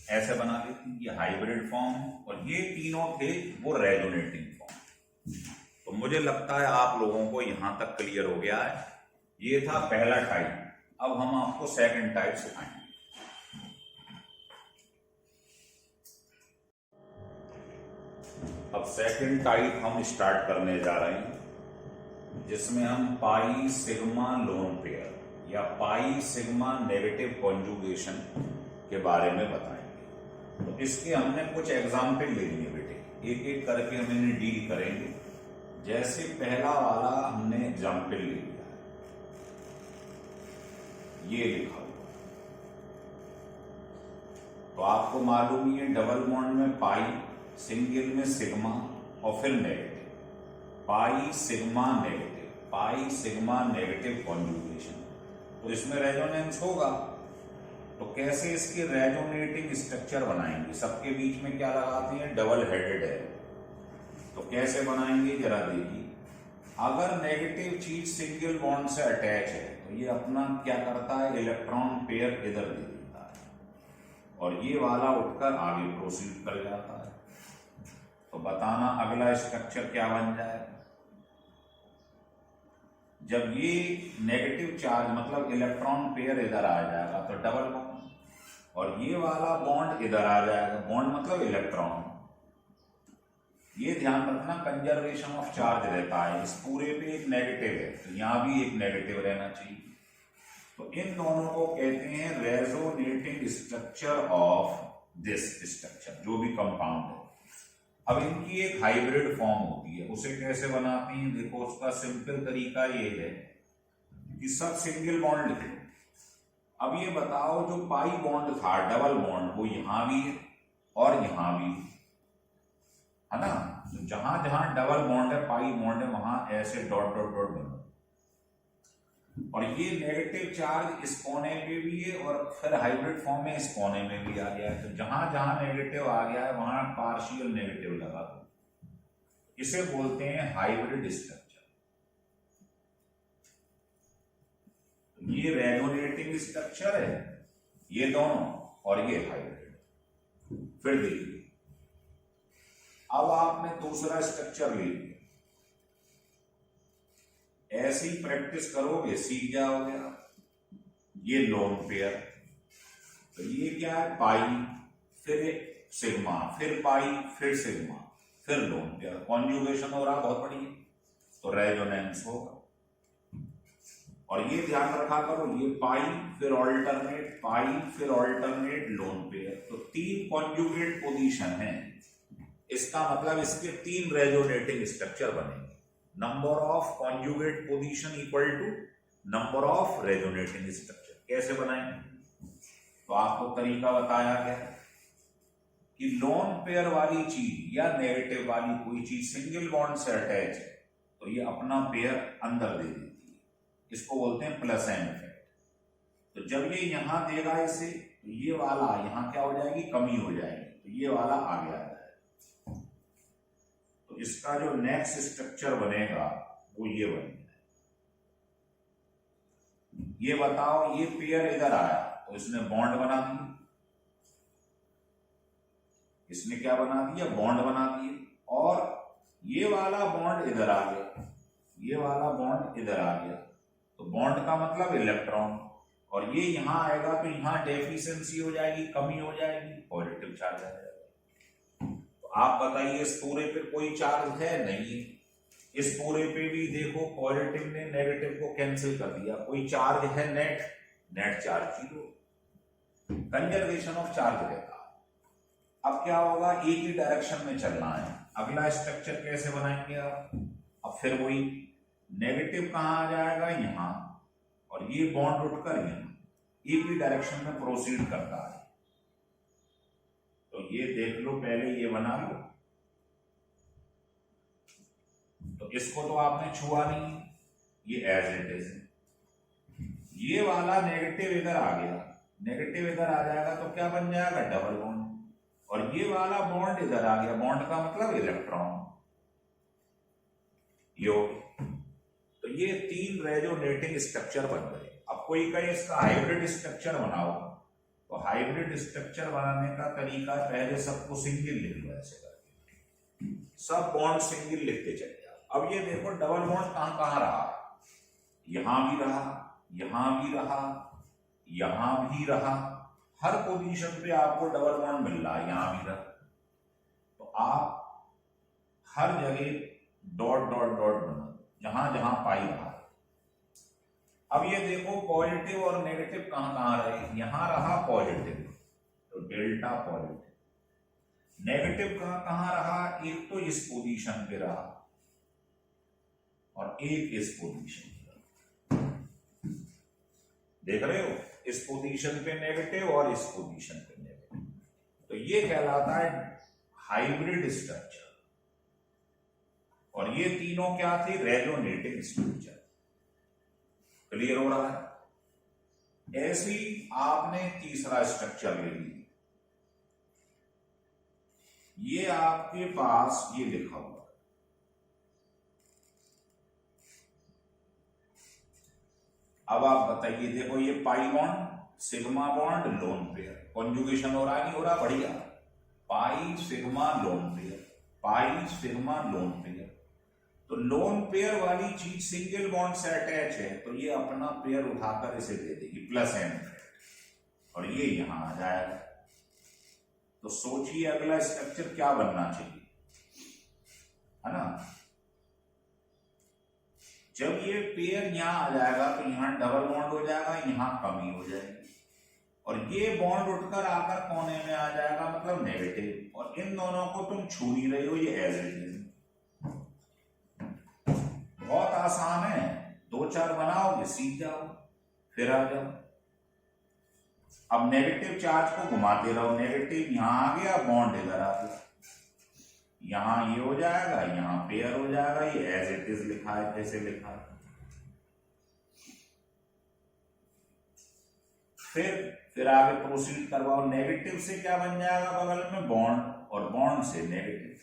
ऐसे बना लेते हैं, ये हाइब्रिड फॉर्म है। और ये तीनों थे वो रेजोनेटिंग फॉर्म। तो मुझे लगता है आप लोगों को यहां तक क्लियर हो गया है। ये था पहला टाइप। अब हम आपको सेकंड टाइप सिखाएंगे। अब सेकंड टाइप हम स्टार्ट करने जा रहे हैं, जिसमें हम पाई सिग्मा लोन पेयर या पाई सिग्मा नेगेटिव कॉन्जुगेशन के बारे में बताएंगे। तो इसके हमने कुछ एग्जाम्पल ले लिए बेटे, एक एक करके हम इन्हें डील करेंगे। जैसे पहला वाला हमने एग्जाम्पल ले लिया, ये लिखा हुआ, तो आपको मालूम ही है डबल बॉन्ड में पाई, सिंगल में सिग्मा और फिर negative, pi sigma negative, pi sigma negative conjugation. तो इसमें रेजोनेंस होगा। तो कैसे इसके रेजोनेटिंग स्ट्रक्चर बनाएंगे, सबके बीच में क्या लगाते हैं, डबल हेडेड है। तो कैसे बनाएंगे जरा देखिए। अगर नेगेटिव चीज सिंगल बॉन्ड से अटैच है तो ये अपना क्या करता है, इलेक्ट्रॉन पेयर इधर दे देता है और ये वाला उठकर आगे प्रोसीड कर जाता है। तो बताना अगला स्ट्रक्चर क्या बन जाएगा। जब ये नेगेटिव चार्ज मतलब इलेक्ट्रॉन पेयर इधर आ जाएगा तो डबल बॉन्ड, और ये वाला बॉन्ड इधर आ जाएगा, बॉन्ड मतलब इलेक्ट्रॉन। ये ध्यान रखना कंजर्वेशन ऑफ चार्ज रहता है, इस पूरे पे एक नेगेटिव है तो यहां भी एक नेगेटिव रहना चाहिए। तो इन दोनों को कहते हैं resonating structure of this structure, जो भी कंपाउंड है। अब इनकी एक हाइब्रिड फॉर्म होती है, उसे कैसे बनाते हैं देखो। उसका सिंपल तरीका ये है कि सब सिंगल बॉन्ड लिखे। अब ये बताओ जो पाई बॉन्ड था डबल बॉन्ड, वो यहां भी है और यहां भी है ना। तो जहां जहां डबल बॉन्ड है, पाई बॉन्ड है, वहां ऐसे डॉट डॉट डॉट बना। और ये नेगेटिव चार्ज इस कोने पे भी है और फिर हाइब्रिड फॉर्म में इस कोने में भी आ गया है। तो जहां जहां नेगेटिव आ गया है वहां पार्शियल नेगेटिव लगा दो। इसे बोलते हैं हाइब्रिड स्ट्रक्चर। ये रेजोनेटिंग स्ट्रक्चर है, ये दोनों, और ये हाइब्रिड। फिर देखिए, अब आपने दूसरा स्ट्रक्चर ले लिया, ऐसी प्रैक्टिस करोगे सीख जाओगे आप। ये लोन पेयर, तो ये क्या है, पाई फिर सिग्मा फिर पाई फिर सिग्मा फिर लोन पेयर, कॉन्जुगेशन हो रहा बहुत बढ़िया, तो रेजोनेंस होगा। और ये ध्यान रखा करो, ये पाई फिर ऑल्टरनेट, पाई फिर ऑल्टरनेट लोन पेयर, तो 3 कॉन्जुगेट पोजीशन है। इसका मतलब इसके 3 रेजोनेटिंग स्ट्रक्चर बनेंगे। Number of conjugate position equal to number of resonating structure. कैसे बनाएंगे, तो आपको तरीका बताया गया कि लोन पेयर वाली चीज या नेगेटिव वाली कोई चीज सिंगल बॉन्ड से अटैच है तो ये अपना पेयर अंदर दे देती है, इसको बोलते हैं प्लस एन इफेक्ट। तो जब ये यहां देगा इसे, तो ये वाला यहां क्या हो जाएगी, कमी हो जाएगी, तो ये वाला आगे आ जाएगा। तो इसका जो नेक्स्ट स्ट्रक्चर बनेगा वो ये बनेगा। ये बताओ, ये पेयर इधर आया तो इसने बॉन्ड बना दिया, इसने क्या बना दिया, बॉन्ड बना दिया। और ये वाला बॉन्ड इधर आ गया, ये वाला बॉन्ड इधर आ गया, तो बॉन्ड का मतलब इलेक्ट्रॉन। और ये यहां आएगा तो यहां डेफिशिएंसी हो जाएगी, कमी हो जाएगी, पॉजिटिव चार्ज आ जाएगा। तो आप बताइए इस पूरे पे कोई चार्ज है नहीं, इस पूरे पे भी देखो पॉजिटिव ने नेगेटिव को कैंसिल कर दिया, कोई चार्ज है net, net charge 0, conservation of charge रहता। अब क्या होगा, एक ही डायरेक्शन में चलना है। अगला स्ट्रक्चर कैसे बनाएंगे आप, अब फिर वही नेगेटिव कहां आ जाएगा, यहां, और ये बॉन्ड उठकर यहां, एक ही डायरेक्शन में प्रोसीड करता है। तो ये देख लो, पहले ये बना लो। तो इसको तो आपने छुआ नहीं, ये एज इट इज है। ये वाला नेगेटिव इधर आ गया, नेगेटिव इधर आ जाएगा तो क्या बन जाएगा, डबल बॉन्ड। और ये वाला बॉन्ड इधर आ गया, बॉन्ड का मतलब इलेक्ट्रॉन, यो। तो ये 3 रेजोनेटिंग स्ट्रक्चर बन गए। अब कोई कहे इसका हाइब्रिड स्ट्रक्चर बनाओ, तो हाइब्रिड स्ट्रक्चर बनाने का तरीका, पहले सबको सिंगल लिख लो, ऐसे करके सब बॉन्ड सिंगल लिखते चले जाओ। अब ये देखो डबल बॉन्ड कहां कहां रहा, यहां भी रहा, यहां भी रहा, यहां भी रहा, हर पोजीशन पे आपको डबल बॉन्ड मिल रहा है, यहां भी रहा। तो आप हर जगह डॉट डॉट डॉट बना जहां जहां पाई रहा। अब ये देखो पॉजिटिव और नेगेटिव कहां कहां रहे, यहां रहा पॉजिटिव, तो डेल्टा पॉजिटिव। नेगेटिव कहां कहां रहा, एक तो इस पोजीशन पे रहा और एक इस पोजीशन पे रहा। देख रहे हो, इस पोजीशन पे नेगेटिव और इस पोजीशन पे नेगेटिव। तो ये कहलाता है हाइब्रिड स्ट्रक्चर। और ये तीनों क्या थे, रेजोनेटिंग स्ट्रक्चर। क्लियर हो रहा है। ऐसे ही आपने तीसरा स्ट्रक्चर ले लिया, ये आपके पास ये लिखा हुआ है, अब आप बताइए, देखो ये pi bond, sigma bond, lone pair, conjugation हो रहा नहीं हो रहा, बढ़िया, pi sigma lone pair, pi sigma lone pair. तो लोन पेयर वाली चीज सिंगल बॉन्ड से अटैच है, तो ये अपना पेयर उठाकर इसे दे देगी प्लस एन, और ये यहां आ जाएगा। तो सोचिए अगला स्ट्रक्चर क्या बनना चाहिए, है ना। जब ये पेयर यहां आ जाएगा तो यहां डबल बॉन्ड हो जाएगा, यहां कमी हो जाएगी, और ये बॉन्ड उठकर आकर कोने में आ जाएगा, मतलब नेगेटिव। और इन दोनों को तुम छू नहीं रहे हो, ये एज इट इज। बहुत आसान है, 2-4 बनाओगे, सीख जाओ, फिर आ जाओ। अब नेगेटिव चार्ज को घुमाते रहो, नेगेटिव यहां आ गया, बॉन्ड इधर आ गया, यहां ये हो जाएगा, यहां पेयर हो जाएगा, ये एज इट इज लिखा है जैसे लिखा है। फिर आगे प्रोसीड करवाओ, नेगेटिव से क्या बन जाएगा बगल में, बॉन्ड, और बॉन्ड से नेगेटिव,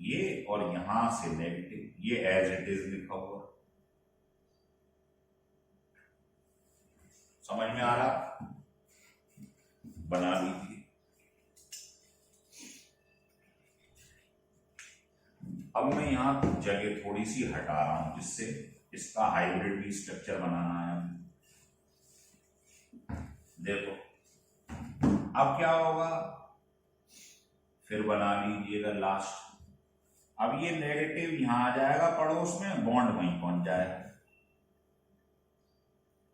ये, और यहां से नेगेटिव, ये एज इट इज लिखा हुआ। समझ में आ रहा, बना लीजिए। अब मैं यहां जगह थोड़ी सी हटा रहा हूं, जिससे इसका हाइब्रिड भी स्ट्रक्चर बनाना है। देखो अब क्या होगा, फिर बना लीजिएगा लास्ट। अब ये नेगेटिव यहां आ जाएगा पड़ोस में, बॉन्ड वहीं पहुंच जाएगा।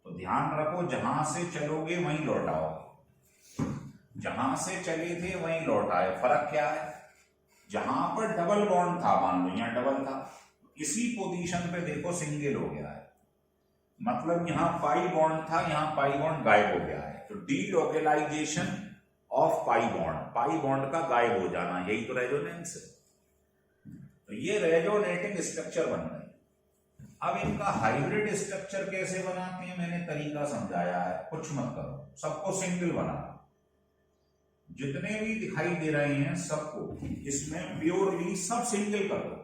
तो ध्यान रखो, जहां से चलोगे वहीं लौटाओगे, जहां से चले थे वहीं लौटाए। फर्क क्या है, जहां पर डबल बॉन्ड था, मान लो यहां डबल था, इसी पोजीशन पे देखो सिंगल हो गया है, मतलब यहां पाई बॉन्ड था, यहां पाई बॉन्ड गायब हो गया है। तो डीलोकेलाइजेशन ऑफ पाई बॉन्ड का गायब हो जाना, यही तो रेजोनेंस है। तो ये रेजोनेटिंग स्ट्रक्चर बन गए। अब इनका हाइब्रिड स्ट्रक्चर कैसे बनाते हैं, मैंने तरीका समझाया है, कुछ मत करो, सबको सिंगल बनाना, जितने भी दिखाई दे रहे हैं सबको इसमें प्योरली सब सिंगल कर दो।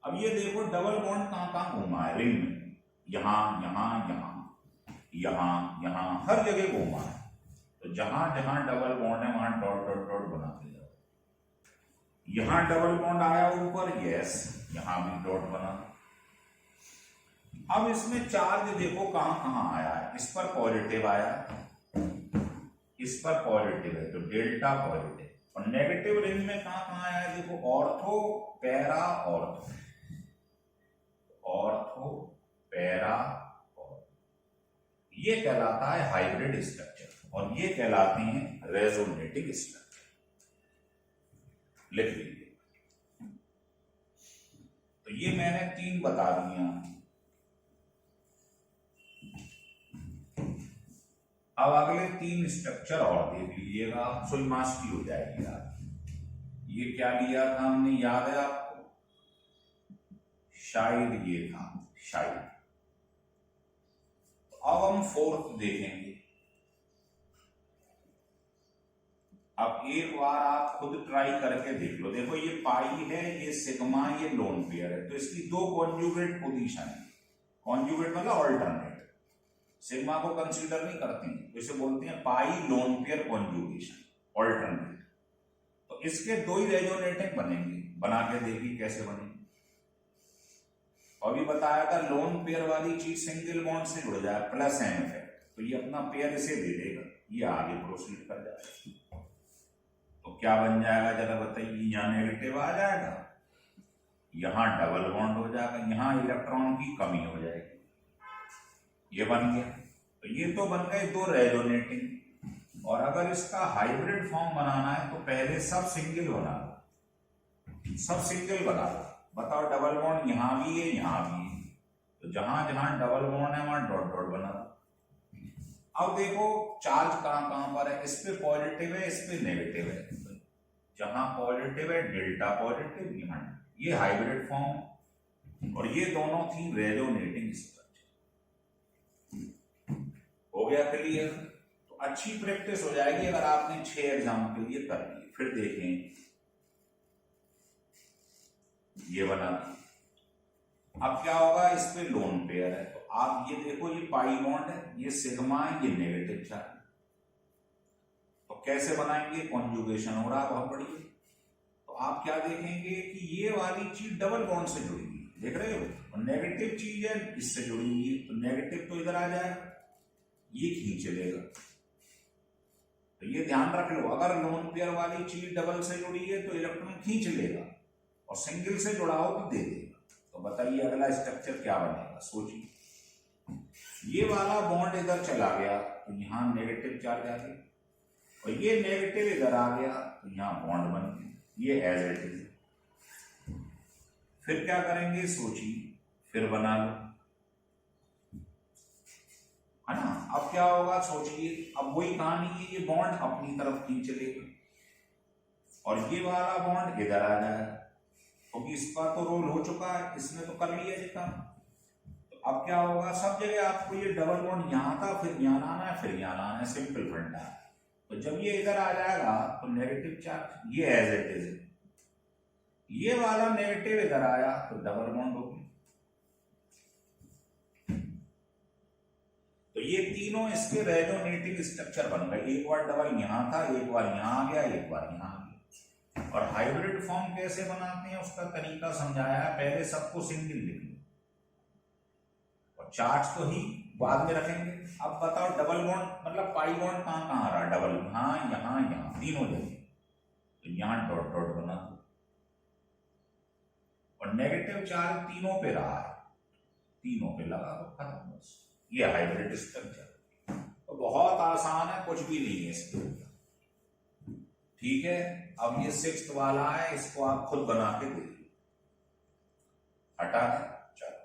अब ये देखो डबल बॉन्ड कहां कहां घूमा है, रिंग में, यहां यहां यहां यहां यहां, हर जगह घूमा है। तो जहां जहां डबल बॉन्ड है वहां डॉट डॉट डॉट बनाते जाओ। यहां डबल बॉन्ड आया ऊपर, यस, यहां भी डॉट बना। अब इसमें चार्ज देखो कहां कहां आया है, इस पर पॉजिटिव आया, इस पर पॉजिटिव है, तो डेल्टा पॉजिटिव। और नेगेटिव रिंग में कहां कहां आया है, देखो ortho, para, ortho, ortho, para, ortho. ये कहलाता है हाइब्रिड स्ट्रक्चर, और ये कहलाते हैं रेजोनेटिंग स्ट्रक्चर। लिख लीजिए। तो ये मैंने 3 बता दिया। अब अगले 3 स्ट्रक्चर और देख लीजिएगा, फुल मास की हो जाएगी आप। ये क्या लिया था हमने, याद है आपको? शायद ये था, शायद। अब हम 4th देखेंगे। अब एक बार आप खुद ट्राई करके देख लो। देखो ये पाई है, ये सिग्मा, ये लोन पेयर है, तो इसकी 2 कॉन्जुगेट पोजीशन है। कॉन्जुगेट मतलब ऑल्टरनेट। सिग्मा को कंसीडर नहीं करते हैं, तो इसे बोलते हैं पाई लोन पेयर कॉन्जुगेशन, ऑल्टरनेट। तो इसके 2 ही रेजोनेटिंग बनेंगे, बना के देखिए कैसे बनेंगे। अभी बताया था लोन पेयर वाली चीज सिंगल बॉन्ड से जुड़ जाए, प्लस एन इफेक्ट, तो ये अपना पेयर इसे दे देगा, ये आगे प्रोसीड कर जाएगा। तो क्या बन जाएगा जरा बताइए, यहाँ नेगेटिव आ जाएगा, यहां डबल बॉन्ड हो जाएगा, यहां इलेक्ट्रॉन की कमी हो जाएगी, ये बन गया। तो ये तो बन गए 2 रेजोनेटिंग। और अगर इसका हाइब्रिड फॉर्म बनाना है तो पहले सब सिंगल बना लो, सब सिंगल बना लो। बताओ डबल बॉन्ड यहां भी है, यहां भी है, तो जहां जहां डबल बॉन्ड है वहां डॉट डॉट बना दो। अब देखो चार्ज कहां कहां पर है, इस पे पॉजिटिव है, इस पे नेगेटिव है। जहां पॉजिटिव है डेल्टा पॉजिटिव, यहां ये हाइब्रिड फॉर्म, और ये दोनों थी रेजोनेटिंग स्ट्रक्चर। हो गया क्लियर? तो अच्छी प्रैक्टिस हो जाएगी अगर आपने 6 एग्जाम के लिए कर लिए। फिर देखें, ये बना दिया। अब क्या होगा, इस पे लोन पेयर है, तो आप ये देखो, ये पाई बॉन्ड है, ये सिग्मा है, ये नेगेटिव चार्ज। तो कैसे बनाएंगे, कॉन्जुगेशन हो रहा है, बहुत बढ़िया। तो आप क्या देखेंगे कि ये वाली चीज डबल बॉन्ड से जुड़ी हुई है, देख रहे हो, और नेगेटिव चीज है इससे जुड़ी हुई है, तो नेगेटिव तो इधर आ जाएगा, ये खींच लेगा। तो ये ध्यान रख लो, अगर लोन पेयर वाली चीज डबल से जुड़ी है तो इलेक्ट्रॉन खींच लेगा, और सिंगल से जुड़ा हो तो दे देगा। तो बताइए अगला स्ट्रक्चर क्या बनेगा, सोचिए। ये वाला बॉन्ड इधर चला गया तो यहां नेगेटिव चार्ज आ गया, और ये नेगेटिव इधर आ गया तो यहां बॉन्ड बन गया, ये एज इट इज। फिर क्या करेंगे, सोचिए, फिर बना लो, है ना। अब क्या होगा सोचिए, अब वही कहानी है, ये बॉन्ड अपनी तरफ खींच लेगा, और ये वाला बॉन्ड इधर आ जाएगा, क्योंकि इसका तो रोल हो चुका है, इसने तो कर लिया ये काम। तो अब क्या होगा, सब जगह आपको ये डबल बॉन्ड यहां था, फिर यहां आना है, फिर यहां आना है, सिंपल फंडा है। तो जब ये इधर आ जाएगा तो नेगेटिव चार्ज ये एज इट इज, ये वाला नेगेटिव इधर आया तो डबल बॉन्ड हो गया। तो ये तीनों इसके रेजोनेटिंग स्ट्रक्चर बन गए, एक बार डबल यहां था, एक बार यहां आ गया, एक बार यहां आ गया। और हाइब्रिड फॉर्म कैसे बनाते हैं उसका तरीका समझाया है, पहले सबको सिंगल लिख लो, और चार्ट्स तो ही बाद में रखेंगे। अब बताओ डबल बॉन्ड मतलब पाई बॉन्ड कहां कहां आ रहा है, डबल यहां यहां यहां तीनों जगह, तो यहां डॉट डॉट बना दो, और नेगेटिव चार्ज तीनों पे रहा है, तीनों पे लगा दो, खत्म बस। ये हाइब्रिड स्ट्रक्चर तो बहुत आसान है, कुछ भी नहीं है इसके अंदर, ठीक है। अब ये 6th वाला है, इसको आप खुद बना के देखिए, हटा दें। चलो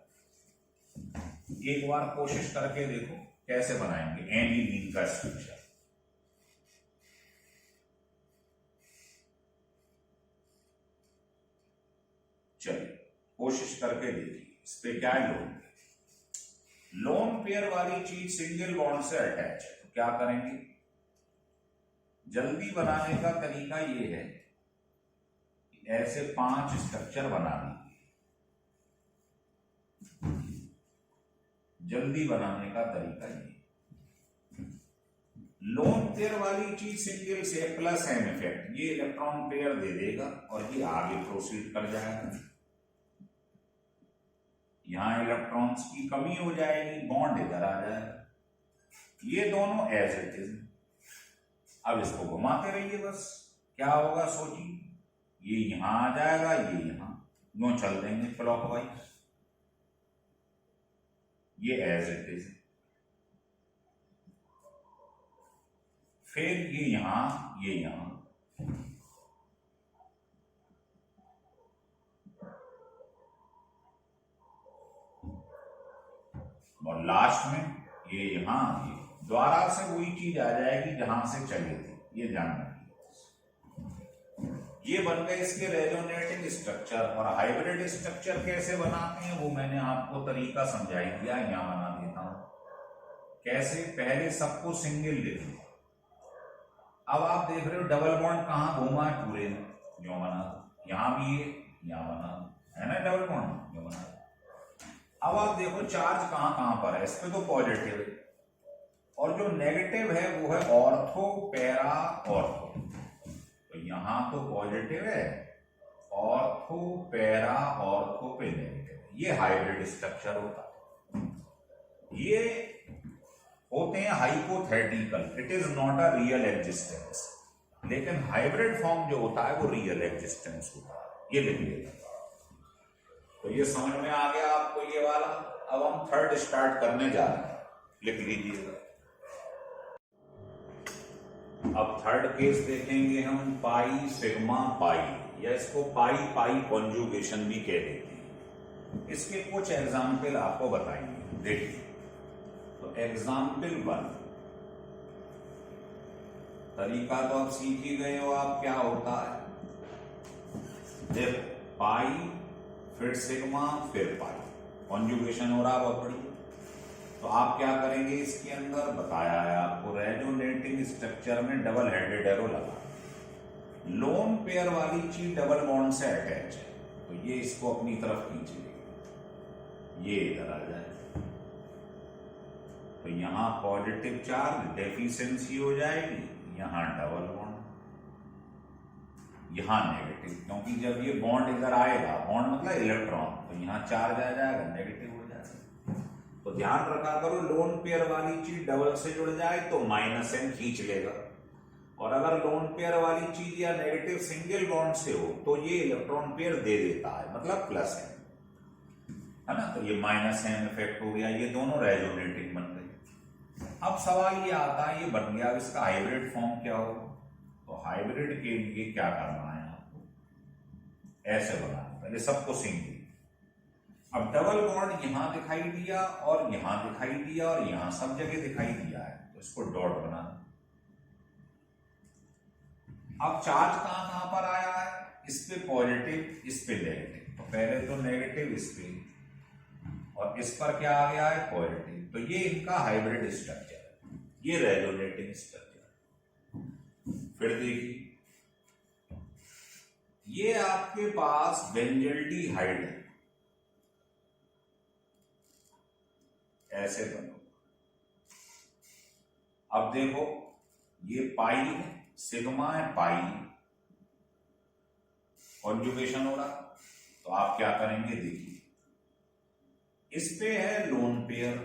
एक बार कोशिश करके देखो कैसे बनाएंगे एनीलीन का स्ट्रक्चर। चलिए कोशिश करके देखिए, इस पे क्या लोन लोन पेयर वाली चीज सिंगल बॉन्ड से अटैच है, तो क्या करेंगे, जल्दी बनाने का तरीका ये है कि ऐसे 5 स्ट्रक्चर बना लीजिए, जल्दी बनाने का तरीका ये। लोन पेयर वाली चीज सिंगल से प्लस एन इफेक्ट, ये इलेक्ट्रॉन पेयर दे देगा और ये आगे प्रोसीड कर जाएगा, यहां इलेक्ट्रॉन्स की कमी हो जाएगी, बॉन्ड इधर आ जाएगा, ये दोनों एज इट इज। अब इसको घुमाते रहिए बस, क्या होगा सोचिए, ये यहां आ जाएगा, ये यहां, यूं चल देंगे क्लॉकवाइज, ये एज इट इज। फिर ये यहां, ये यहां, और लास्ट में ये यहां, ये द्वारा से वही चीज आ जाएगी जहां से चले थे, ये ध्यान रखिए। ये बन गए इसके रेजोनेटिंग स्ट्रक्चर। और हाइब्रिड स्ट्रक्चर कैसे बनाते हैं वो मैंने आपको तरीका समझाई दिया, यहां बना देता हूं। कैसे? पहले सबको सिंगल लिख लो। अब आप देख रहे हो डबल बॉन्ड कहां घूमा है, पूरे में जो बना, यहां भी है, यहां बना है ना डबल बॉन्ड जो बना। अब आप देखो चार्ज कहां कहां पर है, इस पे तो पॉजिटिव है, और जो नेगेटिव है वो है ऑर्थो पैरा ऑर्थो। तो यहां तो पॉजिटिव है, ऑर्थो पैरा ऑर्थो पे नेगेटिव है। ये हाइब्रिड स्ट्रक्चर होता है। ये होते हैं hypothetical, it is not a real existence. लेकिन हाइब्रिड फॉर्म जो होता है वो रियल एग्जिस्टेंस होता है। ये लिख लीजिए। तो ये समझ में आ गया आपको ये वाला। अब हम थर्ड स्टार्ट करने जा रहे हैं, लिख लीजिएगा। अब थर्ड केस देखेंगे हम, पाई सिग्मा पाई, या इसको पाई पाई कॉन्जुगेशन भी कह देते हैं। इसके कुछ एग्जाम्पल आपको बताएंगे, देखिए। तो एग्जाम्पल 1, तरीका तो आप सीख ही गए हो आप क्या होता है। देखो पाई फिर सिग्मा फिर पाई, कॉन्जुगेशन हो रहा है बहुत बढ़िया। तो आप क्या करेंगे, इसके अंदर बताया है आपको रेजोनेटिंग स्ट्रक्चर में डबल हेडेड एरो लगा, लोन पेयर वाली चीज डबल बॉन्ड से अटैच है। तो ये इसको अपनी तरफ खींच लेगा, ये इधर आ जाए। तो यहां पॉजिटिव चार्ज डेफिशिएंसी हो जाएगी, यहां डबल बॉन्ड, यहां नेगेटिव, क्योंकि जब ये बॉन्ड इधर आएगा, बॉन्ड मतलब इलेक्ट्रॉन, तो यहां चार्ज आ जाएगा, नेगेटिव हो जाएगा। तो ध्यान रखा करो, लोन पेयर वाली चीज डबल से जुड़ जाए तो माइनस एन खींच लेगा, और अगर लोन पेयर वाली चीज या नेगेटिव सिंगल बॉन्ड से हो तो ये इलेक्ट्रॉन पेयर दे देता है, मतलब प्लस है ना। तो ये माइनस एन इफेक्ट हो गया, ये दोनों रेजोनेटिंग बन गए। अब सवाल ये आता है, ये बन गया, इसका हाइब्रिड फॉर्म क्या हो। तो हाइब्रिड के लिए क्या करना है आपको, ऐसे बनाना, पहले सबको सिंगल। अब डबल बॉन्ड यहां दिखाई दिया और यहां दिखाई दिया और यहां सब जगह दिखाई दिया है, तो इसको डॉट बनाना। अब चार्ज कहां कहां पर आया है, इस पे पॉजिटिव, इस पे नेगेटिव। तो पहले तो नेगेटिव इस पे, और इस पर क्या आ गया है, पॉजिटिव। तो ये इनका हाइब्रिड स्ट्रक्चर है, ये रेजोनेटिंग स्ट्रक्चर। फिर देखिए, ये आपके पास बेंजल्डिहाइड है, ऐसे बनो। अब देखो ये पाई है, सिग्मा है, पाई कॉन्जुगेशन हो रहा। तो आप क्या करेंगे, देखिए इस पे है लोन पेयर,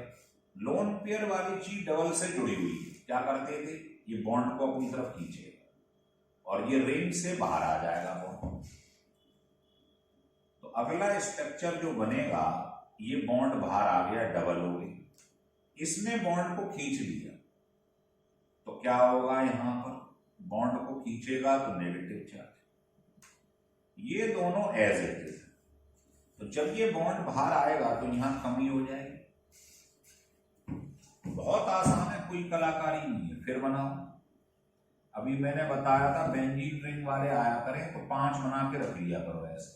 लोन पेयर वाली चीज डबल से जुड़ी हुई है। क्या करते थे, ये बॉन्ड को अपनी तरफ खींचेगा और ये रिंग से बाहर आ जाएगा बॉन्ड। तो अगला स्ट्रक्चर जो बनेगा, ये बॉन्ड बाहर आ गया, डबल हो गई, इसने बॉन्ड को खींच लिया। तो क्या होगा, यहां पर बॉन्ड को खींचेगा तो नेगेटिव चार्ज, ये दोनों एज इट इज। तो जब ये बॉन्ड बाहर आएगा तो यहां कमी हो जाएगी। बहुत आसान है, कोई कलाकारी नहीं है। फिर बनाओ, अभी मैंने बताया था बेंजीन रिंग वाले आया करें तो 5 बना के रख लिया करो ऐसे,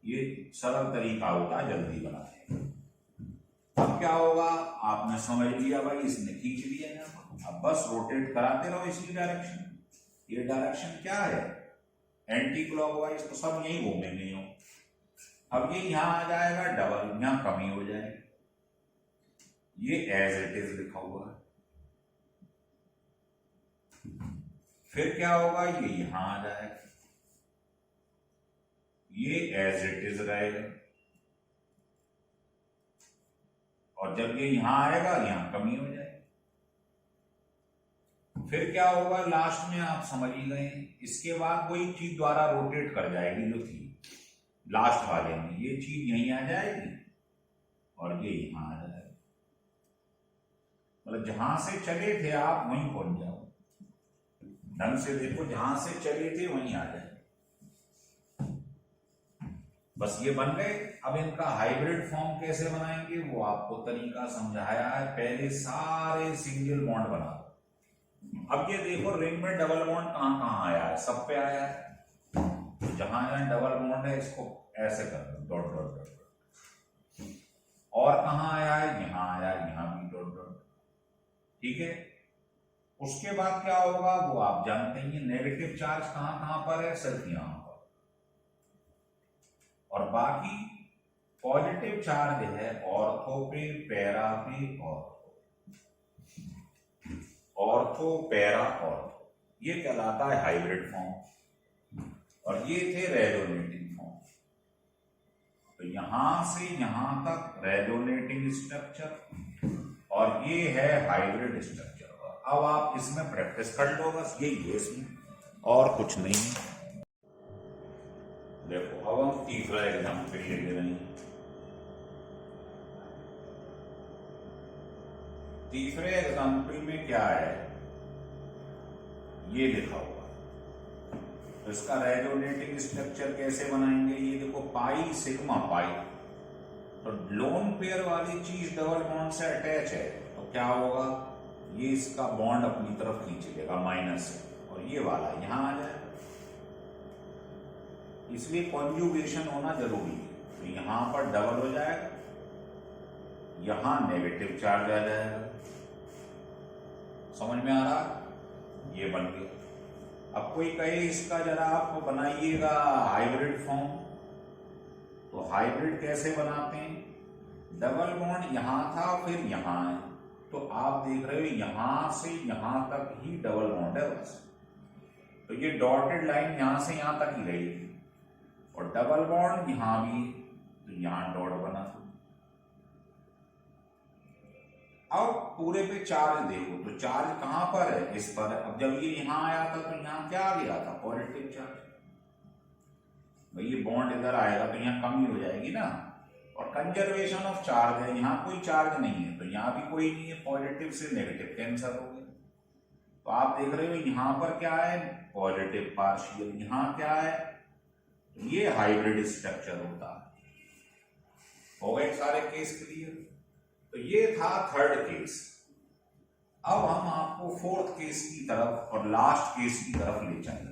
ये सरल तरीका होता है, जल्दी बनाने। अब क्या होगा, आपने समझ लिया भाई, इसने खींच लिया यहाँ पर। अब बस रोटेट कराते रहो इसी डायरेक्शन। ये डायरेक्शन क्या है, एंटी क्लॉकवाइज, तो सब यही घूमेंगे यूं। अब ये यहां आ जाएगा डबल, यहां कमी हो जाएगी, ये एज इट इज लिखा हुआ है। फिर क्या होगा, ये यहां आ जाएगा, ये एज इट इज रहेगा, और जब ये यहां आएगा यहां कमी हो जाएगी। फिर क्या होगा, लास्ट में आप समझ ही गए, इसके बाद वही चीज द्वारा रोटेट कर जाएगी जो थी लास्ट वाले में, ये चीज यहीं आ जाएगी और ये यहां आ जाएगी। मतलब जहां से चले थे आप वहीं पहुंच जाओ, ढंग से देखो, जहां से चले थे वहीं आ जाए। बस ये बन गए। अब इनका हाइब्रिड फॉर्म कैसे बनाएंगे वो आपको तरीका समझाया है। पहले सारे सिंगल बॉन्ड बना दो। अब ये देखो रिंग में डबल बॉन्ड कहां कहां आया है, सब पे आया है। तो जहां जहां डबल बॉन्ड है इसको ऐसे कर दो, डॉट डॉट डॉट। और कहां आया है, यहां आया है, यहां भी डॉट डॉट। ठीक है, उसके बाद क्या होगा वो आप जानते ही हैं। नेगेटिव चार्ज कहां कहां पर है, सिर्फ यहां पर। और बाकी पॉजिटिव चार्ज है ऑर्थो पे, पैरा पे, ऑर्थो पैरा ऑर्थो। ये कहलाता है हाइब्रिड फॉर्म। और ये थे रेजोनेटिंग फॉर्म। तो यहां से यहां तक रेजोनेटिंग स्ट्रक्चर और ये है हाइब्रिड स्ट्रक्चर। अब आप इसमें प्रैक्टिस कर लो, बस यही है इसमें, और कुछ नहीं है। देखो अब हम तीसरा एग्जाम्पल ले रहे हैं। तीसरे एग्जाम्पल में क्या है, ये लिखा हुआ है। तो इसका रेजोनेटिंग स्ट्रक्चर कैसे बनाएंगे, ये देखो पाई सिग्मा पाई। तो लोन पेयर वाली चीज डबल बॉन्ड से अटैच है, तो क्या होगा, ये इसका बॉन्ड अपनी तरफ खींच लेगा माइनस से, और ये वाला यहां आ जाएगा। इसलिए कॉन्जुगेशन होना जरूरी है। तो यहां पर डबल हो जाएगा, यहां नेगेटिव चार्ज आ जाएगा। समझ में आ रहा, ये बन गया। अब कोई कहे इसका जरा आप बनाइएगा हाइब्रिड फॉर्म। तो हाइब्रिड कैसे बनाते हैं, डबल बॉन्ड यहां था फिर यहां है। तो आप देख रहे हो यहां से यहां तक ही डबल बॉन्ड है बस। तो ये डॉटेड लाइन यहां से यहां तक ही रहेगी, और डबल बॉन्ड यहां भी, तो यहां डॉट बना। अब पूरे पे चार्ज देखो, तो चार्ज कहां पर है, इस पर है। अब जब ये यहां आया था तो यहां क्या आ गया था, पॉजिटिव चार्ज। भाई ये बॉन्ड इधर आएगा तो यहां कमी हो जाएगी ना। और कंजर्वेशन ऑफ चार्ज है, यहां कोई चार्ज नहीं है तो यहां भी कोई नहीं है, पॉजिटिव से नेगेटिव कैंसिल हो गया। तो आप देख रहे हो यहां पर क्या है, पॉजिटिव पार्शियल, यहां क्या है, तो ये हाइब्रिड स्ट्रक्चर होता है। हो गए सारे केस क्लियर। तो ये था थर्ड केस। अब हम आपको फोर्थ केस की तरफ और लास्ट केस की तरफ ले चलेंगे।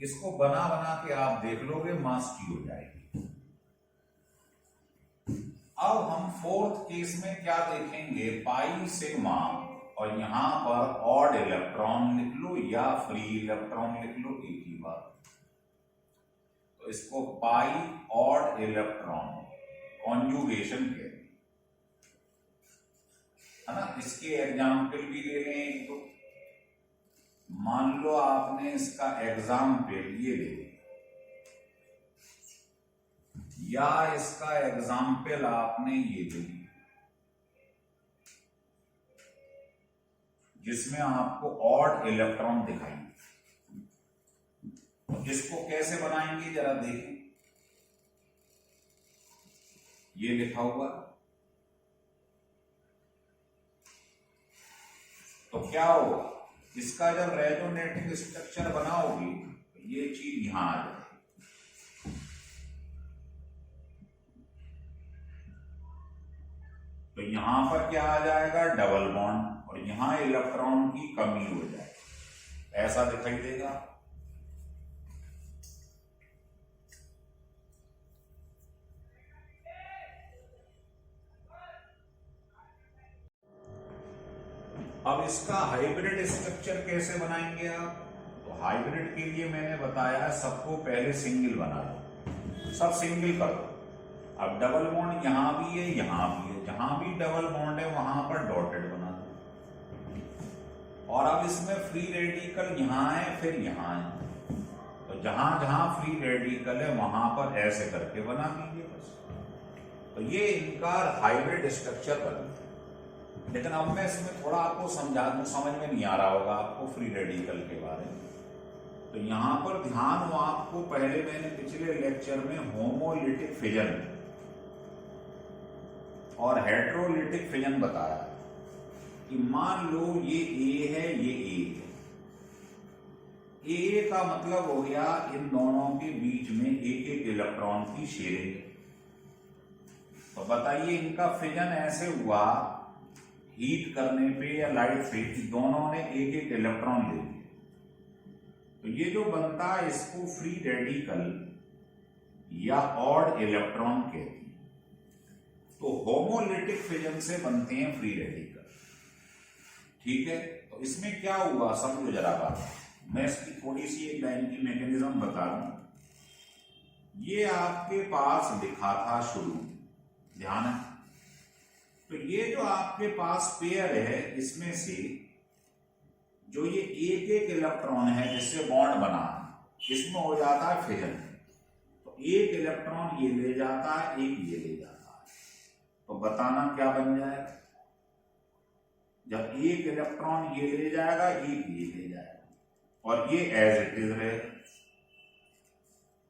इसको बना बना के आप देख लोगे, मास्टरी हो जाएगी। अब हम फोर्थ केस में क्या देखेंगे, पाई सिग्मा, और यहां पर ऑड इलेक्ट्रॉन लिख लो या फ्री इलेक्ट्रॉन लिख लो एक ही बार। तो इसको पाई ऑड इलेक्ट्रॉन कॉन्जुगेशन कहते है ना। इसके एग्जाम्पल भी ले लें। तो मान लो आपने इसका एग्जाम्पल ये ले लिया, या इसका एग्जाम्पल आपने ये ले लिया, जिसमें आपको ऑड इलेक्ट्रॉन दिखाई। इसको कैसे बनाएंगे जरा देखें, ये लिखा हुआ। तो क्या होगा, इसका जब रेजोनेटिंग स्ट्रक्चर बनाओगे तो ये चीज यहां आ जाएगी। तो यहां पर क्या आ जाएगा, डबल बॉन्ड, और यहां इलेक्ट्रॉन की कमी हो जाएगी, ऐसा दिखाई देगा। अब इसका हाइब्रिड स्ट्रक्चर कैसे बनाएंगे आप। तो हाइब्रिड के लिए मैंने बताया सबको पहले सिंगल बना लो, सब सिंगल कर दो। अब डबल बॉन्ड यहां भी है यहां भी है, जहां भी डबल बॉन्ड है वहां पर डॉटेड बना दो। और अब इसमें फ्री रेडिकल यहां है फिर यहां है, तो जहां जहां फ्री रेडिकल है वहां पर ऐसे करके बना दीजिए बस। तो ये इनका हाइब्रिड स्ट्रक्चर बन गया। लेकिन अब मैं इसमें थोड़ा आपको समझा दूं, समझ में नहीं आ रहा होगा आपको फ्री रेडिकल के बारे में। तो यहां पर ध्यान हो आपको, पहले मैंने पिछले लेक्चर में होमोलिटिक फिजन और हेट्रोलिटिक फिजन बताया कि मान लो ये ए है ये ए है, ए का मतलब हो गया इन दोनों के बीच में एक एक इलेक्ट्रॉन की शेयरिंग। तो बताइए इनका फिजन ऐसे हुआ हीट करने पे या लाइट से कि दोनों ने एक एक इलेक्ट्रॉन ले लिए। तो ये जो बनता है इसको फ्री रेडिकल या ऑड इलेक्ट्रॉन कहते हैं। तो होमोलिटिक फिजन से बनते हैं फ्री रेडिकल। ठीक है, तो इसमें क्या हुआ समझो जरा बात। मैं इसकी थोड़ी सी एक लाइन की मैकेनिज्म बता दूं। ये आपके पास लिखा था शुरू, ध्यान है। तो ये जो आपके पास पेयर है इसमें से जो ये एक एक इलेक्ट्रॉन है जिससे बॉन्ड बना इसमें हो जाता है फिजन। तो एक इलेक्ट्रॉन ये ले जाता है, एक ये ले जाता है। तो बताना क्या बन जाएगा। जब एक इलेक्ट्रॉन ये ले जाएगा, एक ये ले जाएगा और ये एज इट इज रहेगा।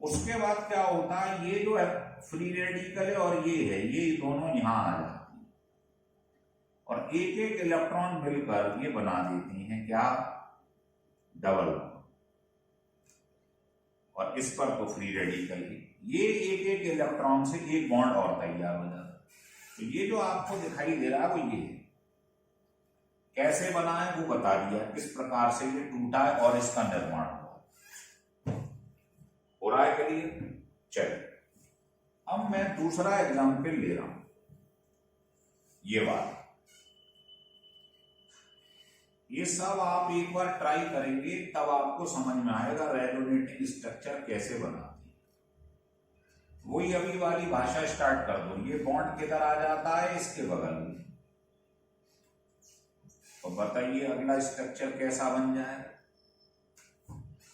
उसके बाद क्या होता है, ये जो है फ्री रेडिकल है और ये है, ये दोनों यहां आ जाते हैं और एक एक इलेक्ट्रॉन मिलकर ये बना देती हैं क्या, डबल बॉन्ड। और इस पर तो फ्री रेडिकल है, ये एक एक इलेक्ट्रॉन से एक बॉन्ड और तैयार हो जाता है। तो ये जो आपको दिखाई दे रहा है वो ये है। कैसे बना है वो बता दिया, किस प्रकार से ये टूटा है और इसका निर्माण हुआ। हो रहा है क्लियर। चलिए अब मैं दूसरा एग्जाम्पल ले रहा हूं। ये बात, ये सब आप एक बार ट्राई करेंगे तब आपको समझ में आएगा रेजोनेटिंग स्ट्रक्चर कैसे बनाती है। वही अभी वाली भाषा स्टार्ट कर दो। ये बॉन्ड किधर आ जाता है, इसके बगल में। तो बताइए अगला स्ट्रक्चर कैसा बन जाएगा।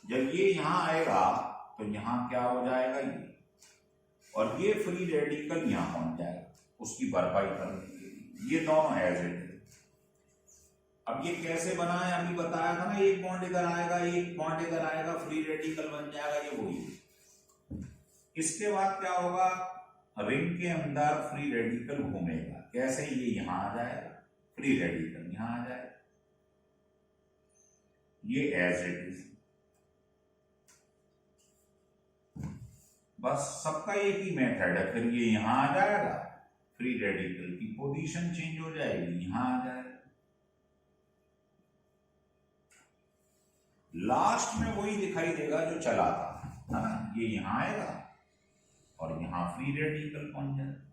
जब ये यहां आएगा तो यहां क्या हो जाएगा, ये और ये फ्री रेडिकल यहां पहुंच जाएगा उसकी भरपाई करने के लिए। ये दोनों एज इट इज। अब ये कैसे बना है अभी बताया था ना, एक बॉन्ड इधर आएगा, एक बॉन्ड इधर आएगा, फ्री रेडिकल बन जाएगा, ये वही। इसके बाद क्या होगा, रिंग के अंदर फ्री रेडिकल घूमेगा। कैसे, ये यहां आ जाएगा, फ्री रेडिकल यहां आ जाएगा, ये एज इट इज। बस सबका एक ही मेथड है। फिर ये यहां आ जाएगा, फ्री रेडिकल की पोजीशन चेंज हो जाएगी, यहां आ जाएगा। लास्ट में वही दिखाई देगा जो चला था, है ना। ये यहां आएगा और यहां फ्री रेडिकल पहुंच जाएगा।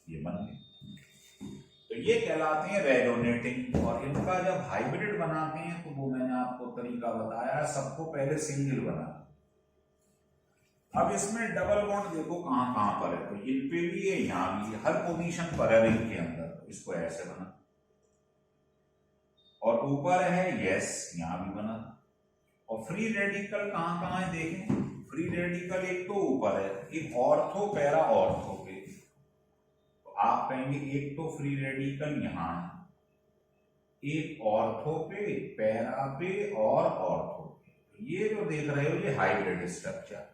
ये बन गए। तो ये कहलाते हैं रेजोनेटिंग। और इनका जब हाइब्रिड बनाते हैं तो वो मैंने आपको तरीका बताया। सबको पहले सिंगल बना, अब इसमें डबल बॉन्ड देखो कहां कहां पर है। तो इन पे भी है, यहां भी है, हर पोजीशन पर है रिंग के अंदर। तो इसको ऐसे बना और ऊपर है यस, यहां भी बना। और फ्री रेडिकल कहां कहां है देखें। फ्री रेडिकल एक तो ऊपर है, एक ऑर्थो पैरा ऑर्थो पे। तो आप कहेंगे एक तो फ्री रेडिकल यहां है, एक ऑर्थो पे, पैरा पे और ऑर्थो पे। ये जो देख रहे हो ये हाइब्रिड स्ट्रक्चर।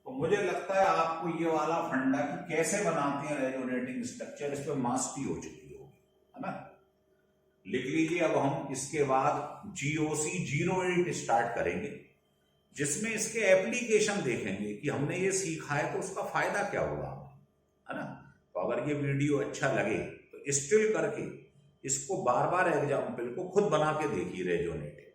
तो मुझे लगता है आपको ये वाला फंडा कि कैसे बनाते हैं रेजोनेटिंग स्ट्रक्चर, इस पर मास्टरी हो चुकी होगी, है ना। लिख लीजिए। अब हम इसके बाद GOC 08 स्टार्ट करेंगे, जिसमें इसके एप्लीकेशन देखेंगे कि हमने ये सीखा है तो उसका फायदा क्या होगा, है ना। तो अगर ये वीडियो अच्छा लगे तो स्टिल करके इसको बार बार एग्जाम्पल को खुद बना के देखिए रेजोनेटिंग।